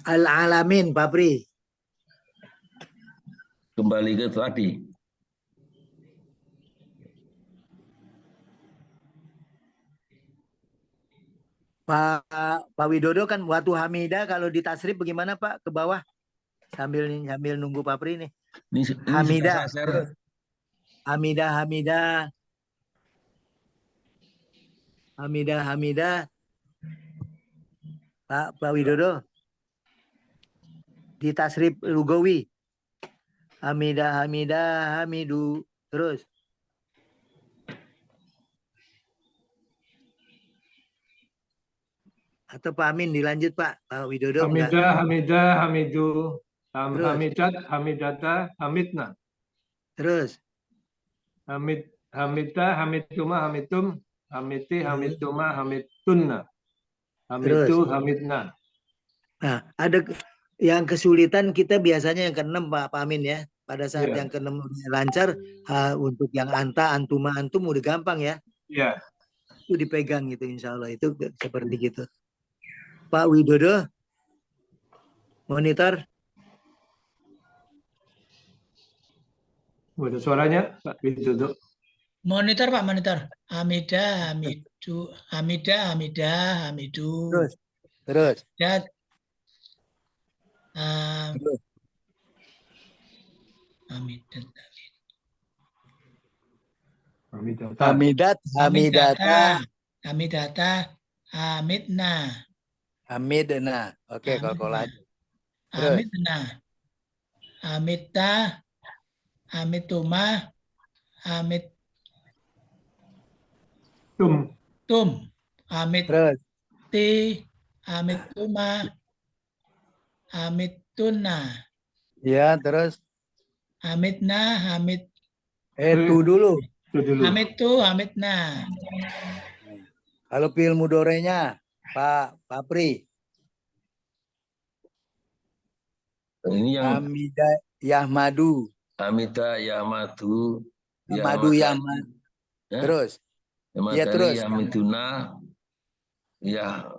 Al-Alamin, Pak Pri. Kembali ke tadi. Pak Widodo kan waktu Hamidah kalau di tasrif bagaimana Pak ke bawah sambil nunggu Pak Pri nih. Ini Hamidah. sudah saya share. Hamidah. Pak Widodo. Di tasrif lugawi. Hamidah, Hamidu. Terus. Atau Pak Amin dilanjut Pak Widodo. Hamidah, Hamidu, Hamidat, Hamidata, Hamidna. Terus. Hamidah, Hamiduma, Hamidum, Hamiti, Hamiduma, Hamidunna. Hamidu, Hamidna. Nah, ada yang kesulitan kita biasanya yang ke-6 Pak Amin ya. Pada saat yang ke-6 lancar, untuk yang anta, antuma, antum udah gampang ya. Iya. Itu dipegang gitu insya Allah. Itu seperti gitu. Pak Widodo, monitor. Ada suaranya, Pak Widodo. Monitor Pak, monitor. Hamidah, Hamidu, Hamidu. Terus. Dan Hamidata, Hamidna. Oke, kalau lagi. Hamidna. Hamidta, Hamiduma, Hamidtum, Hamidti, Hamidtuma, Hamidtunna. Ya, terus. Hamidna, Itu dulu. Hamidtu, Hamidna. Kalau fi'il mudhorenya, Pak Pri. Ini yang Hamidah Yahmadu. Hamidah Yahmadu. Yahmadu Yahmad. Ya? Terus. Ya terus. Yahmiduna. Ya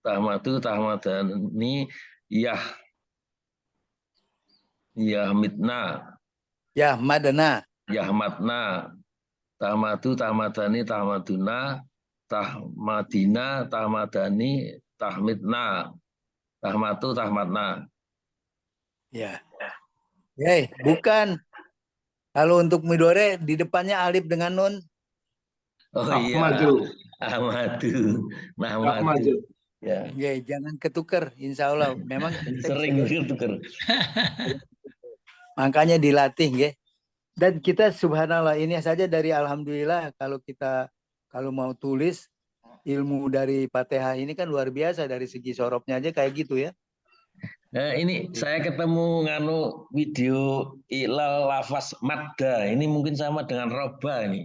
Tahmadu, Tahmadani, Yahmidna. Yahmadna. Yahmadna. Tahmadu, Tahmadani, Tahmaduna. Tahmadina, Tahmadani, Tahmidna. Tahmatu, Tahmadna. Ya. Bukan. Kalau untuk midore di depannya alif dengan nun. Oh Ahmadu. iya. Ahmadu. Ya. Jangan ketukar, insya Allah. Memang Sering ketukar. Makanya dilatih, ya. Dan kita subhanallah ini saja dari alhamdulillah kalau mau tulis ilmu dari Fatihah ini kan luar biasa dari segi sorobnya aja kayak gitu ya. Nah, ini saya ketemu video ilal lafaz madda. Ini mungkin sama dengan roba ini.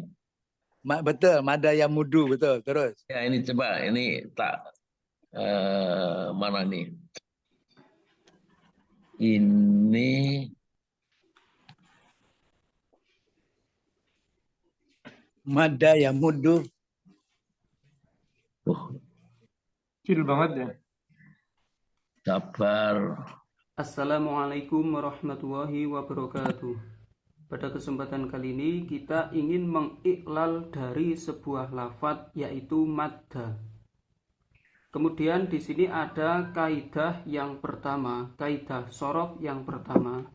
Betul, madda ya mudu, betul. Terus. Ya ini coba, ini tak mana nih? Ini madda ya mudu. Kecil banget ya. Sabar. Assalamualaikum warahmatullahi wabarakatuh. Pada kesempatan kali ini kita ingin mengiklal dari sebuah lafadz yaitu madda. Kemudian di sini ada kaidah yang pertama, kaidah sorof yang pertama.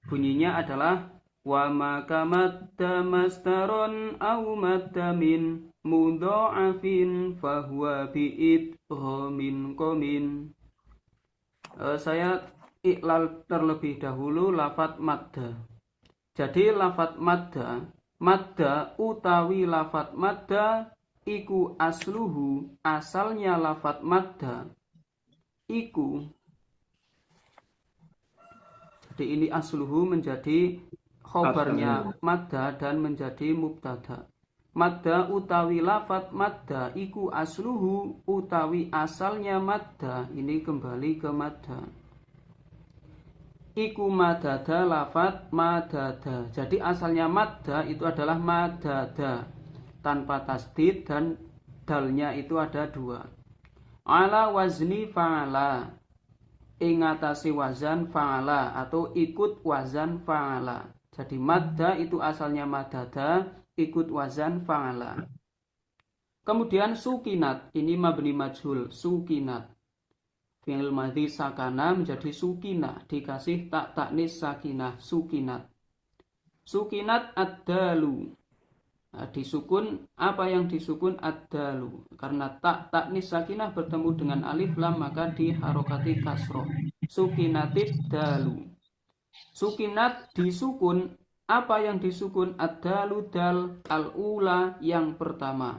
Bunyinya adalah wa maka madda masdaron au madda min mudha'afin fahuwa bi'idghamin qamin. Saya iklal terlebih dahulu lafadz madda. Jadi lafadz madda Madda utawi lafat madda iku asluhu, asalnya lafat madda iku. Jadi ini asluhu menjadi khobarnya madda dan menjadi mubtada. Madda utawi lafat madda iku asluhu, utawi asalnya madda. Ini kembali ke madda. Iku madada lafat madada. Jadi asalnya madda itu adalah madada tanpa tasdid dan dalnya itu ada dua. Ala wazni fa'ala, ingatasi wazan fa'ala atau ikut wazan fa'ala. Jadi madda itu asalnya madada, ikut wazan fa'ala. Kemudian sukinat, ini mabni majhul, sukinat. Fi'il madhi sakana menjadi sukinah, dikasih tak taknis sakinah, sukinat. Sukinat ad-dalu. Nah, disukun, apa yang disukun ad-dalu? Karena tak taknis sakinah bertemu dengan alif lam maka diharokati kasroh. Sukinatid dalu. Sukinat disukun, apa yang disukun? Ad-dalu dal al-ula yang pertama.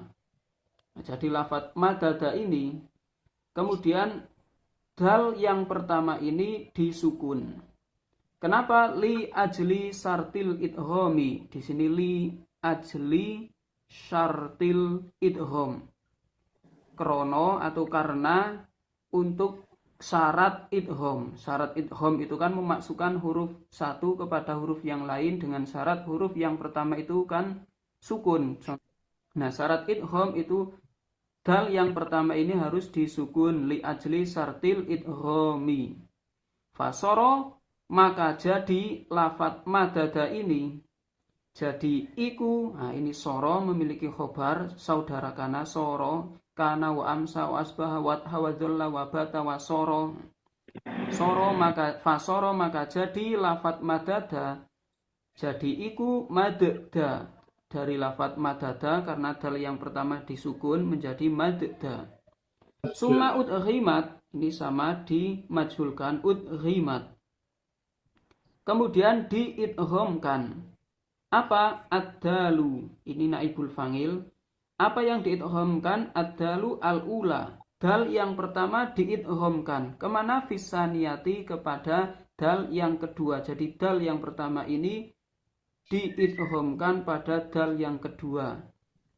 Nah, jadi lafadz madada ini, kemudian dal yang pertama ini disukun. Kenapa? Li ajli sartil idhomi. Di sini li ajli syartil idhom. Krono atau karena untuk syarat idhom. Syarat idhom itu kan memasukkan huruf satu kepada huruf yang lain dengan syarat huruf yang pertama itu kan sukun. Nah, syarat idhom itu dal yang pertama ini harus disukun, li ajli sartil idhomi. Fasoro, maka jadi lafat madada ini jadi iku. Nah, ini soro memiliki khobar saudara kana soro, kana wa amsa wa asbaha wa hawadzulla wa bata wa soro. Soro maka fasoro maka jadi lafat madada jadi iku madda. Dari lafat madada karena dal yang pertama disukun menjadi madda. Summa udghimat, ini sama dimajhulkan udghimat. Kemudian diidghamkan. Apa? Ad-dalu. Ini naibul fa'il. Apa yang diidghamkan? Ad-dalu al-ula. Dal yang pertama diidghamkan. Kemana? Fisaniyati, kepada dal yang kedua. Jadi dal yang pertama ini diidghamkan pada dal yang kedua.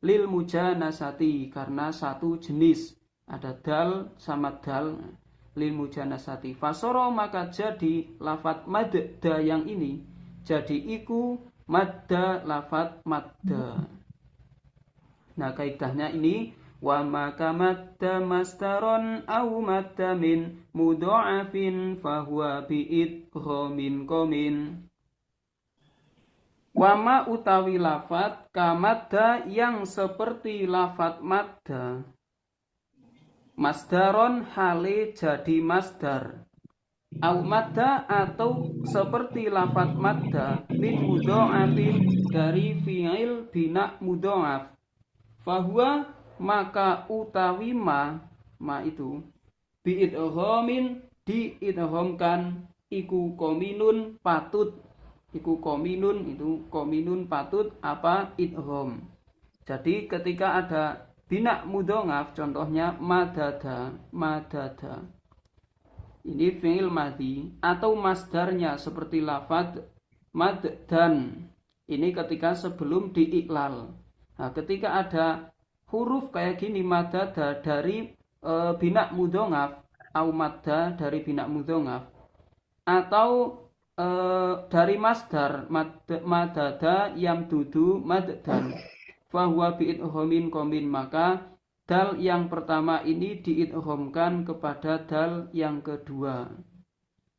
Lil mujanasati, karena satu jenis. Ada dal sama dal. Lil mujanasati. Fasoro maka jadi lafat madda yang ini jadi iku madda lafat madda. Nah, kaidahnya ini wa maka madda mastaron au madda min mudha'afin fahuwa biidghamin qamin. Wama utawi lafat kamadda yang seperti lafat madda. Masdaron hale jadi masdar. Au madda atau seperti lafat madda min mudha'afin dari fi'il bina mudha'af. Fahuwa maka utawi ma itu biidghamin diidghamkan iku kominun patut. Iku kominun, itu kominun patut apa? Idgham. Jadi ketika ada bina mudha'af, contohnya madada, madada. Ini fi'il madhi atau masdarnya seperti lafad maddan. Ini ketika sebelum diiklal. Nah, ketika ada huruf kayak gini madada dari bina mudha'af, au madda dari bina mudha'af, atau dari masdar madada yang dudu maddan fahuwa biidghamin qamin, maka dal yang pertama ini diidghamkan kepada dal yang kedua.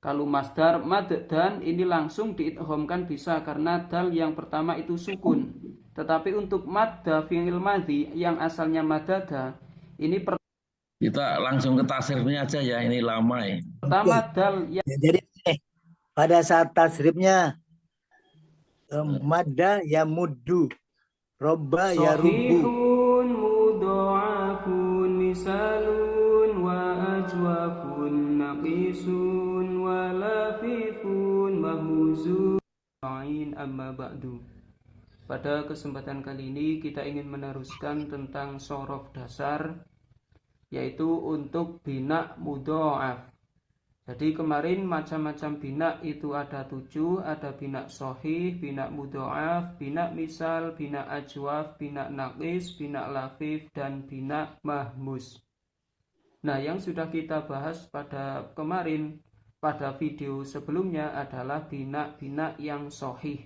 Kalau masdar maddan ini langsung diidghamkan bisa karena dal yang pertama itu sukun. Tetapi untuk madda fi'il madhi yang asalnya madada ini kita langsung ke tasrifnya aja ya, ini lama ya. Pertama dal yang jadi pada saat tasrifnya madda ya muddu, robba ya rubu. sahihun mudha'afun misalun wa ajwafun naqisun wa lafifun mahmuzun ain amma ba'du. Pada kesempatan kali ini kita ingin meneruskan tentang sorof dasar, yaitu untuk bina mudho'af. Jadi kemarin macam-macam bina itu ada 7, ada bina sohih, bina mudho'af, bina misal, bina ajwaf, bina naqis, bina lafif, dan bina mahmus. Nah, yang sudah kita bahas pada kemarin, pada video sebelumnya adalah bina-bina yang sohih.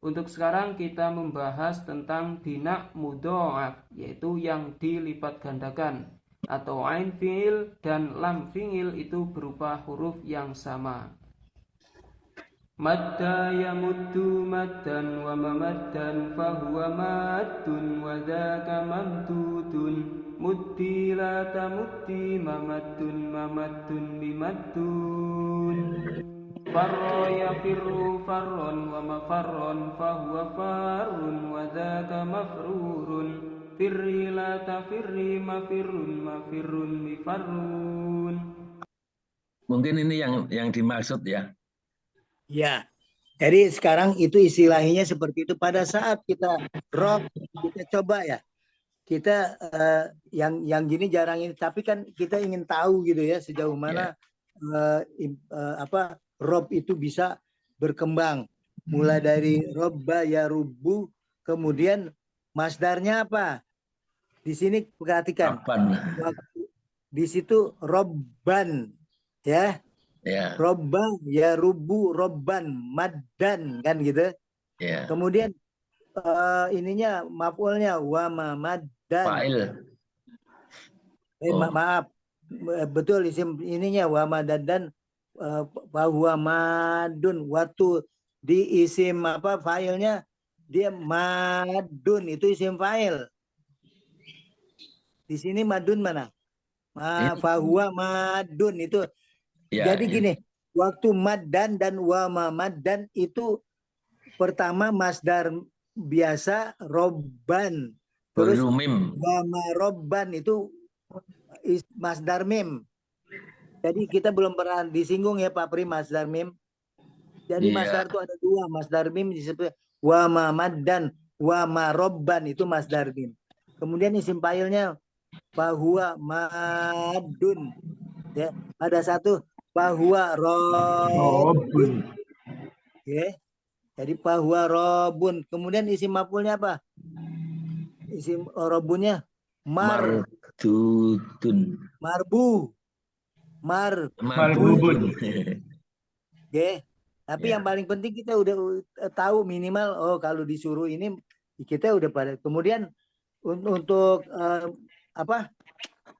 Untuk sekarang kita membahas tentang bina mudho'af, yaitu yang dilipat gandakan, atau ain fi'il dan lam fi'il itu berupa huruf yang sama. Madda yamuddu maddan wa mamaddan fahuwa maddun wa dhaka mamdudun muddi la tamuddi mamaddun mamaddun bimaddun. Farra yafirru farron wa mafarron fahuwa farrun wa dhaka mafrurun firri la tafirri mafirrun bifarrun. Mungkin ini yang dimaksud ya. Ya. Jadi sekarang itu istilahnya seperti itu. Pada saat kita rob, kita coba ya. Kita yang gini jarang ini, tapi kan kita ingin tahu gitu ya sejauh mana rob itu bisa berkembang. Mulai dari robba ya rubu, kemudian masdarnya apa? Di sini perhatikan. Di situ robban ya. Ya. Robba ya rubu robban maddan kan gitu. Ya. Kemudian ininya maf'ulnya wa mamaddan. Fa'il. Maaf. Betul isim ininya wa maddan bahwa madun, waktu di isim fa'ilnya dia madun, itu isim fa'il. Di sini madun mana? Fahuwa madun itu. Ya, jadi gini, waktu maddan dan wa mamaddan itu pertama masdar biasa robban, terus wa marobban itu masdar mim. Jadi kita belum pernah disinggung ya Pak Pri masdar mim. Jadi masdar itu ada 2, masdar mim disebut wa mamaddan, wa marobban itu masdar mim. Kemudian isim fa'ilnya bahwa madun. Ya, ada 1 bahwa robun. Ya. Jadi bahwa robun. Kemudian isim maf'ulnya apa? Isim robunnya mardudun. Marbubun. Oke. Tapi yang paling penting kita udah tahu minimal kalau disuruh ini kita udah pada. Kemudian untuk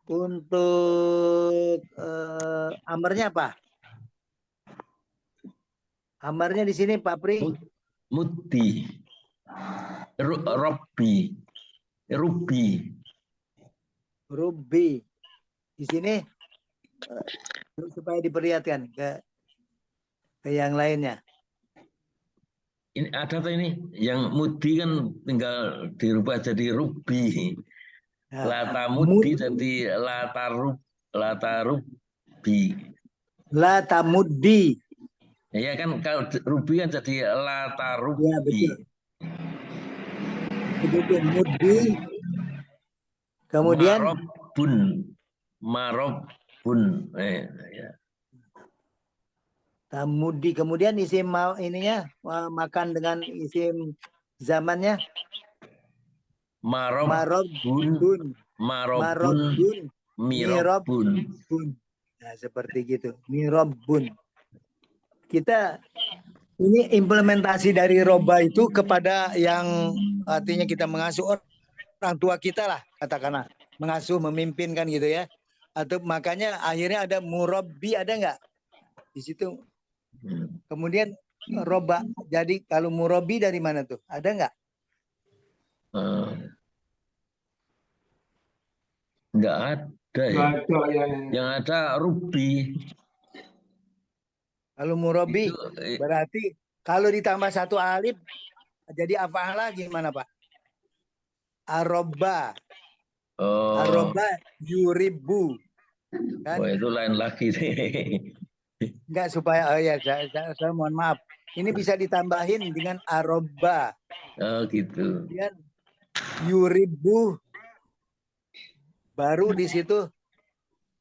untuk amarnya apa? Amarnya di sini Pak Pri. Muddi. Rubi. Di sini supaya diperlihatkan ke yang lainnya. Ini ada tuh ini yang mudi kan tinggal dirubah jadi rubi. Lata mudi jadi latarubi. Latamudi. Ya kan kalau rubi kan jadi latarubi. Ya betul. Betul mudi. Kemudian marobun. Ya. Tamudi. Kemudian isim ininya makan dengan isim zamannya marobun. Mirobun. Nah, seperti gitu. Mirobun. Kita ini implementasi dari roba itu kepada yang artinya kita mengasuh orang tua kita lah, katakanlah mengasuh, memimpin kan gitu ya. Atau makanya akhirnya ada murabbi, ada nggak di situ? Kemudian roba. Jadi kalau murabbi dari mana tuh? Ada nggak? Nggak ada ya. Yang ada rubi. Kalau murabbi berarti kalau ditambah 1 alif jadi af'ala gimana Pak? Aroba. Aroba yuribu. Kan? Itu lain lagi. Enggak supaya saya mohon maaf. Ini bisa ditambahin dengan aroba. Oh gitu. Kemudian yuribu. Baru di situ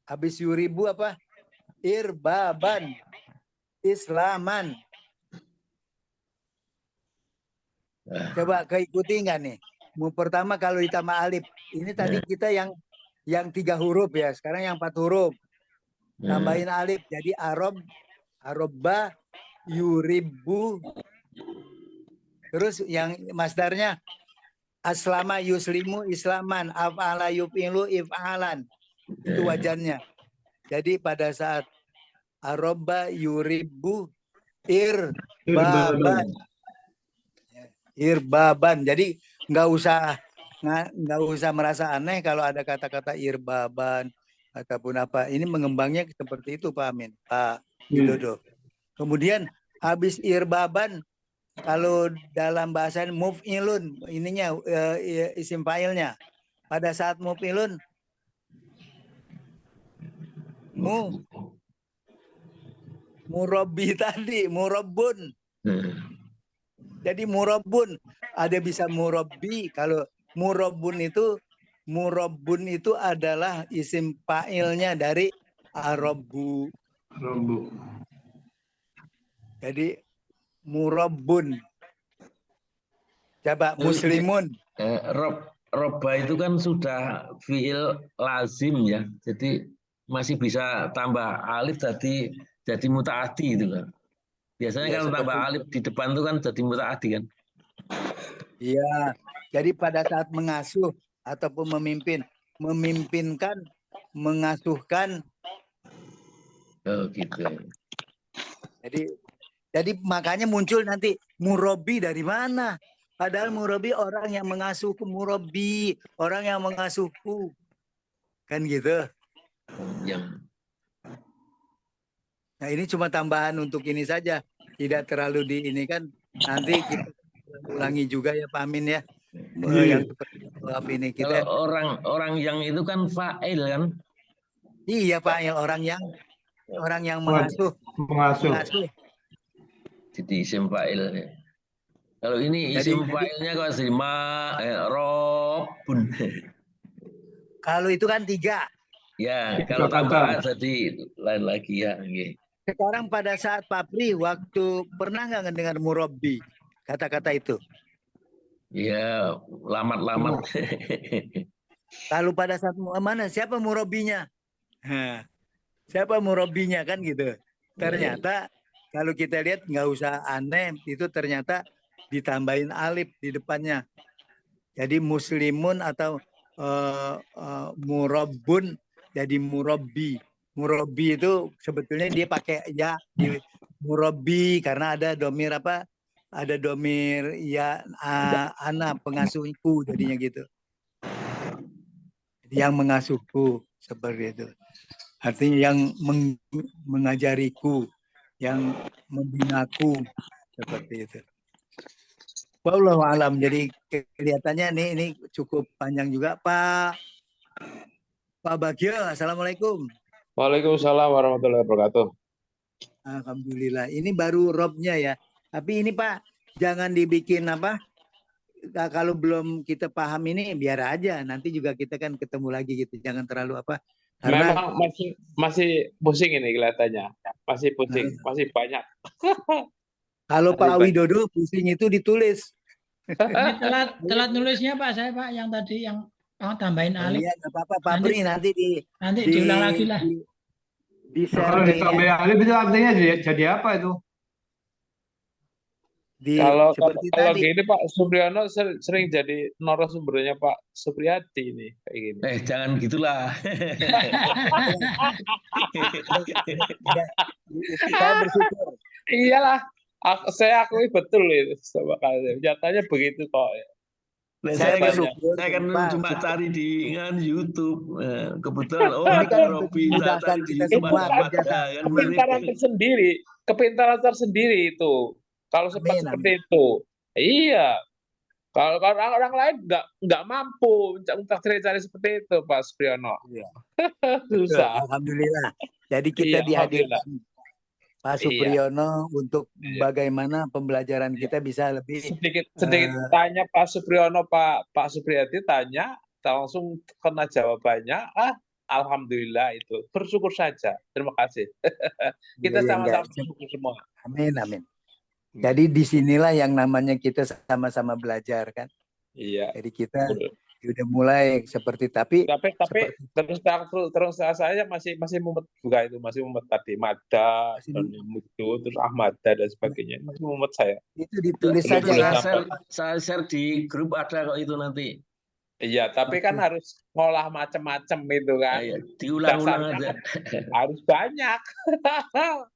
habis yuribu apa? Irbaban. Islaman. Coba keikuti nggak nih? Pertama kalau ditambah alif. Ini tadi kita yang 3 huruf ya. Sekarang yang 4 huruf. Tambahin alif. Jadi aroba, yuribu. Terus yang masdarnya aslama yuslimu islaman, af'ala yuf'ilu if'alan. Itu wajannya. Jadi pada saat aroba yuribu irbaban. Irbaban. Jadi nggak usah merasa aneh kalau ada kata-kata irbaban ataupun apa. Ini mengembangnya seperti itu Pak Amin, Pak Widodo. Kemudian habis irbaban, kalau dalam bahasa muf'ilun, ininya isim fa'ilnya. Pada saat muf'ilun, murabbi tadi, murabbun. Jadi murabbun, ada bisa murabbi. Kalau murabbun itu adalah isim fa'ilnya dari arabbu. Jadi murabbun. Coba muslimun. Roba itu kan sudah fiil lazim ya. Jadi masih bisa tambah alif jadi mutaati itu kan. Biasanya Ya, kalau tambah alif di depan itu kan jadi mutaati kan. Iya. Jadi pada saat mengasuh ataupun memimpinkan, mengasuhkan. Oh gitu. Jadi makanya muncul nanti murabi dari mana? Padahal murabi orang yang mengasuhku, murabi orang yang mengasuhku. Kan gitu. Nah ini cuma tambahan untuk ini saja. Tidak terlalu di ini kan. Nanti kita ulangi juga ya Pak Amin ya. Yang seperti ini kita. Kalau orang yang itu kan fa'il kan? Iya Pak, yang orang yang mengasuh. Jadi isim fa'il. Kalau ini isim fa'ilnya kok robun. Kalau itu kan 3. Ya, kalau tambah jadi lain lagi ya. Sekarang pada saat Papri, waktu pernah nggak mendengar murabbi kata-kata itu? Iya, lamat-lamat. Kalau pada saat mana? Siapa murabbinya? Siapa murabbinya kan gitu. Ternyata kalau kita lihat nggak usah aneh, itu ternyata ditambahin alif di depannya. Jadi muslimun atau murabbun jadi murabbi. Murabbi itu sebetulnya dia pakai ya di murabbi karena ada domir apa? Ada domir ya anak pengasuhku jadinya gitu. Yang mengasuhku seperti itu. Artinya yang mengajariku, yang membinaku seperti itu. Wallahu alam. Jadi kelihatannya ini cukup panjang juga Pak Bagio. Assalamualaikum. Waalaikumsalam warahmatullahi wabarakatuh. Alhamdulillah. Ini baru robnya ya. Tapi ini Pak, jangan dibikin apa? Kalau belum kita paham ini biar aja. Nanti juga kita kan ketemu lagi gitu. Jangan terlalu apa? Karena memang masih pusing ini kelihatannya. Masih pusing, masih banyak. Kalau Pak Widodo pusing itu ditulis. Ini telat nulisnya Pak, saya Pak yang tadi yang tambahin alif. Iya, nggak apa-apa Pak Pri, nanti diulang lagi lah. Kalau ditambahin alif itu artinya jadi apa itu? Kalau tadi. gini Pak Supriyono sering jadi narasumbernya Pak Supriyadi ini kayak gini. Jangan gitulah. Saya bersyukur. Iyalah, saya akui betul itu sama kalian. Nyatanya begitu kok. Saya kan cuma cari di YouTube. Kebetulan Robi cari di YouTube. Kepintaran tersendiri itu. Kalau seperti itu, iya. Kalau orang lain nggak mampu cari seperti itu, Pak Supriyono. Iya. Susah. Alhamdulillah. Jadi kita dihadirkan Pak Iya. Supriyono untuk Iya. bagaimana pembelajaran kita bisa lebih Sedikit tanya Pak Supriyono, Pak Supriyadi tanya, langsung kena jawabannya. Alhamdulillah itu. Bersyukur saja. Terima kasih. Kita ya, enggak. sama-sama bersyukur semua. Amin, amin. Jadi disinilah yang namanya kita sama-sama belajar kan. Iya. Jadi kita Betul. udah mulai seperti tapi terus saya masih mumet juga itu, masih mumet tadi Mada dan Mutu, terus Ahmada dan sebagainya, masih mumet saya. Itu ditulis Belum saja boleh kan. Saya share di grup ada kok itu nanti. Iya, tapi kan harus ngolah macam-macam itu kan. Iya, diulang-ulang Dasarnya aja. kan harus banyak.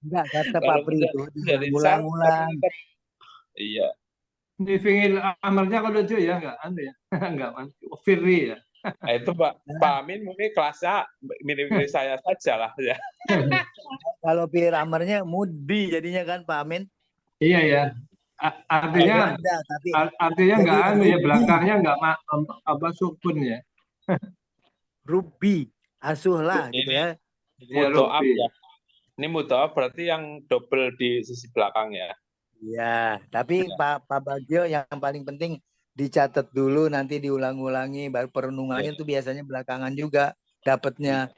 Enggak kata Pak Kalau Pri itu dari diulang-ulang. Iya. Di fiil amalnya kalau lucu ya, enggak ya. Enggak, Firri ya. Nah, itu Pak Amin mungkin kelasnya mirip-mirip saya saja lah ya. Kalau fiil amarnya mudi jadinya kan Pak Amin. Iya ya. Artinya enggak ya, belakangnya enggak apa sukun ya. Rubi, asuhlah gitu ya. Mudoab ya. Ini mudoab berarti yang double di sisi belakang ya. Iya, tapi Pak Bagio yang paling penting dicatat dulu, nanti diulang-ulangi, baru perenungannya tuh biasanya belakangan juga dapatnya.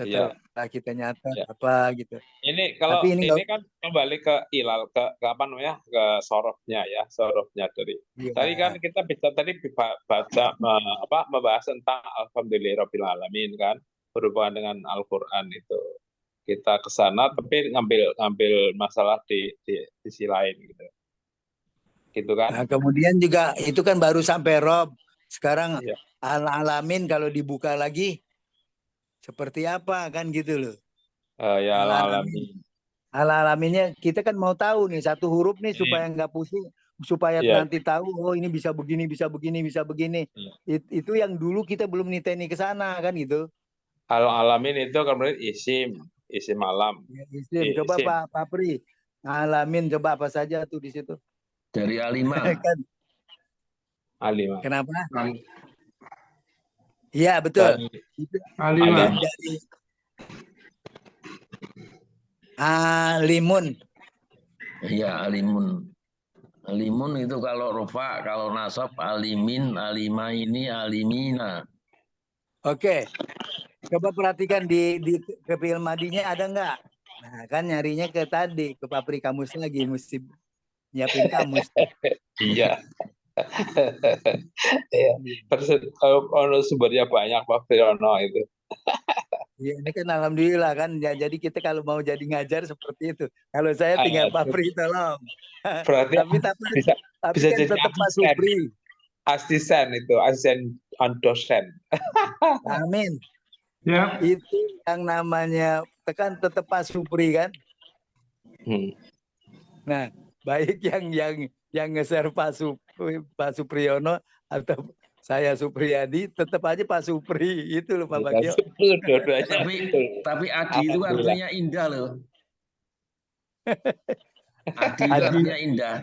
Setelah kita nyata apa gitu. Ini kalau tapi ini kan kembali ke ilal ke apa namanya, ke sorofnya ya, sorofnya dari. Tadi kan kita bisa tadi baca membahas tentang alhamdulillahirabbil alamin kan, berhubungan dengan Al-Qur'an itu. Kita ke sana tapi ngambil masalah di sisi lain gitu. Gitu kan. Nah, kemudian juga itu kan baru sampai Rob. Sekarang al-alamin kalau dibuka lagi seperti apa kan gitu loh. Ya al-alamin. Al-alaminnya kita kan mau tahu nih satu huruf nih supaya nggak pusing, supaya nanti tahu oh ini bisa begini, bisa begini, bisa begini. Itu yang dulu kita belum niteni ke sana kan gitu. Al-alamin itu kan berarti isim alam. Ya, isim. Coba Pak Pri, alamin coba apa saja tuh di situ. Dari A5. Kan? A5. Kenapa? Iya betul. A5. Dari alimun. Iya, alimun. Alimun itu kalau rofa, kalau nasab alimin, alimaini, alimina. Oke. Coba perhatikan di fiil madinya ada enggak? Nah, kan nyarinya ke tadi, ke Papri kamus lagi, mesti nyiapin kamus. Iya. Kalau sumbernya banyak Pak Firyono itu. Iya, ini kan alhamdulillah kan. Jadi kita kalau mau jadi ngajar seperti itu. Kalau saya tinggal Papri tolong. Berarti bisa kan jadi tetap Pak Supri. Asisten itu, asisten dosen. Amin. Ya. Itu yang namanya tekan tetap Pak Supri kan. Nah, baik yang nge-share Pak Supriyono atau saya Supriyadi, tetap aja Pak Supri itu loh Pak Bagio. Tapi Adi itu artinya indah loh. Adi itu artinya indah.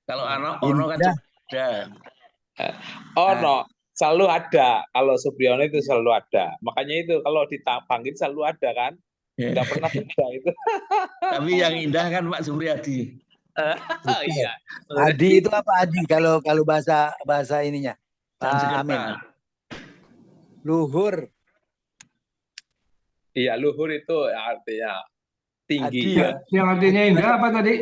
Kalau ono kan ada. Ono selalu ada. Kalau Supriyono itu selalu ada. Makanya itu kalau dipanggil selalu ada kan. Tidak pernah ada itu. Tapi yang indah kan Pak Supriyadi. Iya. Adi itu apa Adi kalau bahasa ininya? Pak Amin. Luhur. Iya, luhur itu artinya tinggi. Ya. Yang artinya indah apa tadi?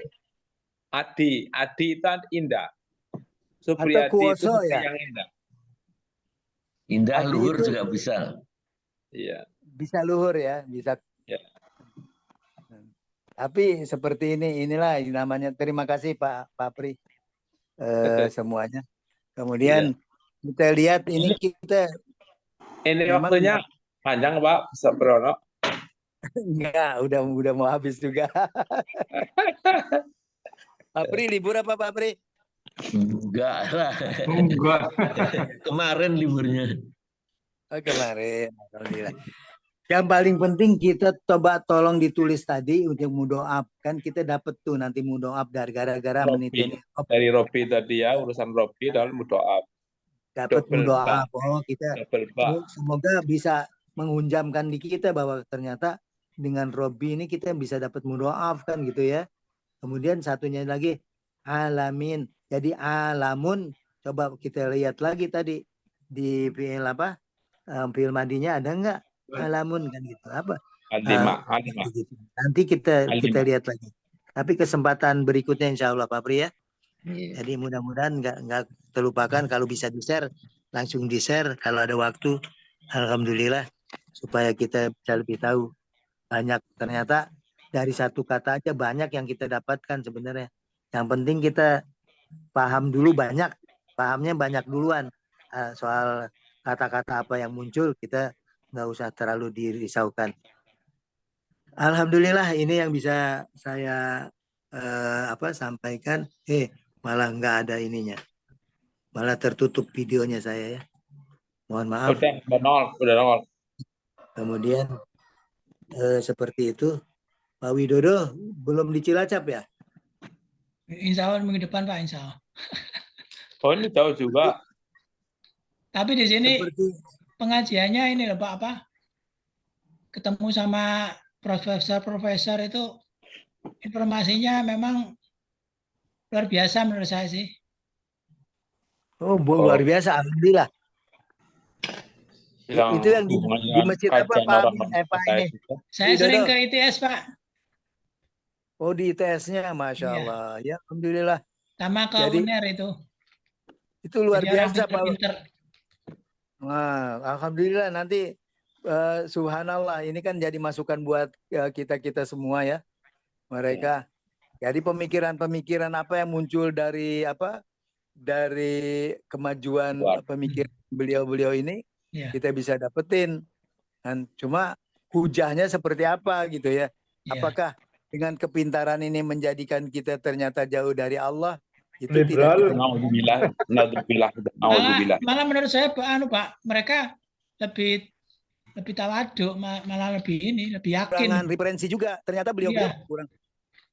Adi itu indah. Supriyadi itu yang indah. Indah Adi luhur itu, juga bisa. Iya. Bisa luhur ya, bisa. Ya. Tapi seperti inilah namanya. Terima kasih Pak Pri semuanya. Kemudian kita lihat ini ini waktunya panjang Pak Supriyono. Enggak, udah mau habis juga. Pak Pri libur apa Pak Pri? Enggak lah. Enggak. Kemarin liburnya. Oh, kemarin. Alhamdulillah. Yang paling penting kita coba tolong ditulis tadi untuk mudoab. Kan kita dapat tuh nanti mudoab gara-gara menit dari Robi tadi ya, urusan Robi dan mudoab. Dapat mudoab. Oh, kita semoga bisa menghunjamkan di kita bahwa ternyata dengan Robbi ini kita bisa dapat mudhoaf kan gitu ya. Kemudian satunya lagi alamin. Jadi alamun, coba kita lihat lagi tadi di fiil apa? Fiil madinya ada enggak? Alamun kan gitu. Apa? Alima, alima, Gitu. Nanti kita alima. lihat lagi. Tapi kesempatan berikutnya insya Allah Pak Pri ya. Iya. Jadi mudah-mudahan nggak terlupakan, kalau bisa di-share langsung di-share kalau ada waktu. Alhamdulillah, supaya kita bisa lebih tahu banyak. Ternyata dari satu kata aja banyak yang kita dapatkan sebenarnya. Yang penting kita paham dulu banyak, pahamnya banyak duluan. Soal kata-kata apa yang muncul kita nggak usah terlalu dirisaukan. Alhamdulillah ini yang bisa saya sampaikan. Malah nggak ada ininya, malah tertutup videonya saya ya. Mohon maaf. Udah nol. Kemudian seperti itu. Pak Widodo belum di Cilacap ya? Insya Allah minggu depan Pak, insya Allah. Oh ini jauh juga. Tapi di sini Seperti pengajiannya ini loh Pak, apa? Ketemu sama profesor-profesor itu informasinya memang luar biasa menurut saya sih. luar biasa, alhamdulillah. Itu yang di masjid apa Pak ini? Saya sering ke ITS Pak. Oh di ITS-nya, Masya Iya. Allah. Ya alhamdulillah. Sama ke Jadi, UNER itu luar Jadi orang biasa Pak. pinter-pinter. Nah, alhamdulillah nanti subhanallah ini kan jadi masukan buat kita semua ya. Mereka. Jadi pemikiran-pemikiran apa yang muncul dari kemajuan pemikiran beliau-beliau ini Iya. kita bisa dapetin. Dan cuma hujahnya seperti apa gitu ya. Iya. Apakah dengan kepintaran ini menjadikan kita ternyata jauh dari Allah? Itu Liberal. tidak kita. Naudzubillah. Malah menurut saya Pak, mereka lebih tawaduk, malah lebih lebih yakin. Kurangan referensi juga. Ternyata beliau kurang.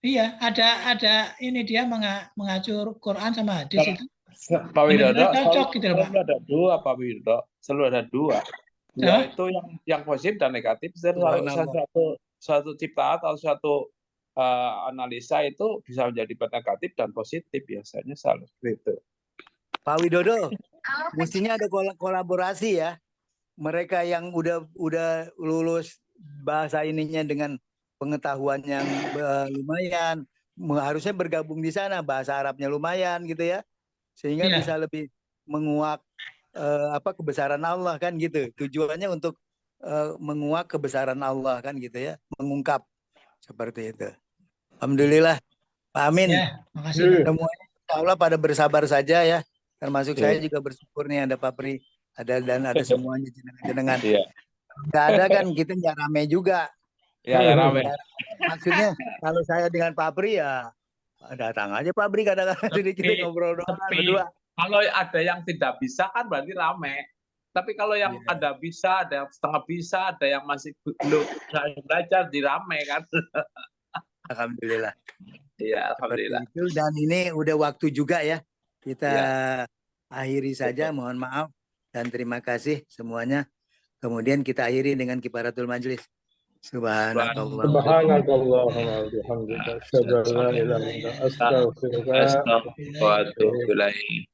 Iya, ada ini dia mengacu Quran sama hadis itu. Pak Widodo, cocok gitu loh, Pak. selalu ada dua Pak Widodo, selalu ada dua. Dua itu yang positif dan negatif. Suatu ciptaan atau suatu analisa itu bisa menjadi negatif dan positif, biasanya selalu itu. Pak Widodo, mestinya ada kolaborasi ya. Mereka yang udah lulus bahasa ininya dengan pengetahuan yang lumayan, harusnya bergabung di sana, bahasa Arabnya lumayan gitu ya, sehingga bisa lebih menguak kebesaran Allah kan gitu. Tujuannya untuk menguak kebesaran Allah kan gitu ya, mengungkap seperti itu. Alhamdulillah, Pak Amin. Ya, makasih. Semuanya insya Allah pada bersabar saja ya, termasuk saya juga bersyukur nih ada Pak Pri, ada semuanya jenengan. Nggak ada kan kita nggak rame juga. Ya, rame. Maksudnya kalau saya dengan Pak Pri ya datang aja Pak Pri kadang-kadang sedikit ngobrol doang berdua. Kalau ada yang tidak bisa kan berarti rame. Tapi kalau yang ada bisa, ada yang setengah bisa, ada yang masih belum belajar, dirame kan. Alhamdulillah. Iya, alhamdulillah. Itu, dan ini udah waktu juga ya. Kita akhiri saja, mohon maaf dan terima kasih semuanya. Kemudian kita akhiri dengan kifaratul majlis. Subhanakallah. Subhanakallahumma wa bihamdika asyhadu an la ilaha illa anta astaghfiruka wa atubu ilaik.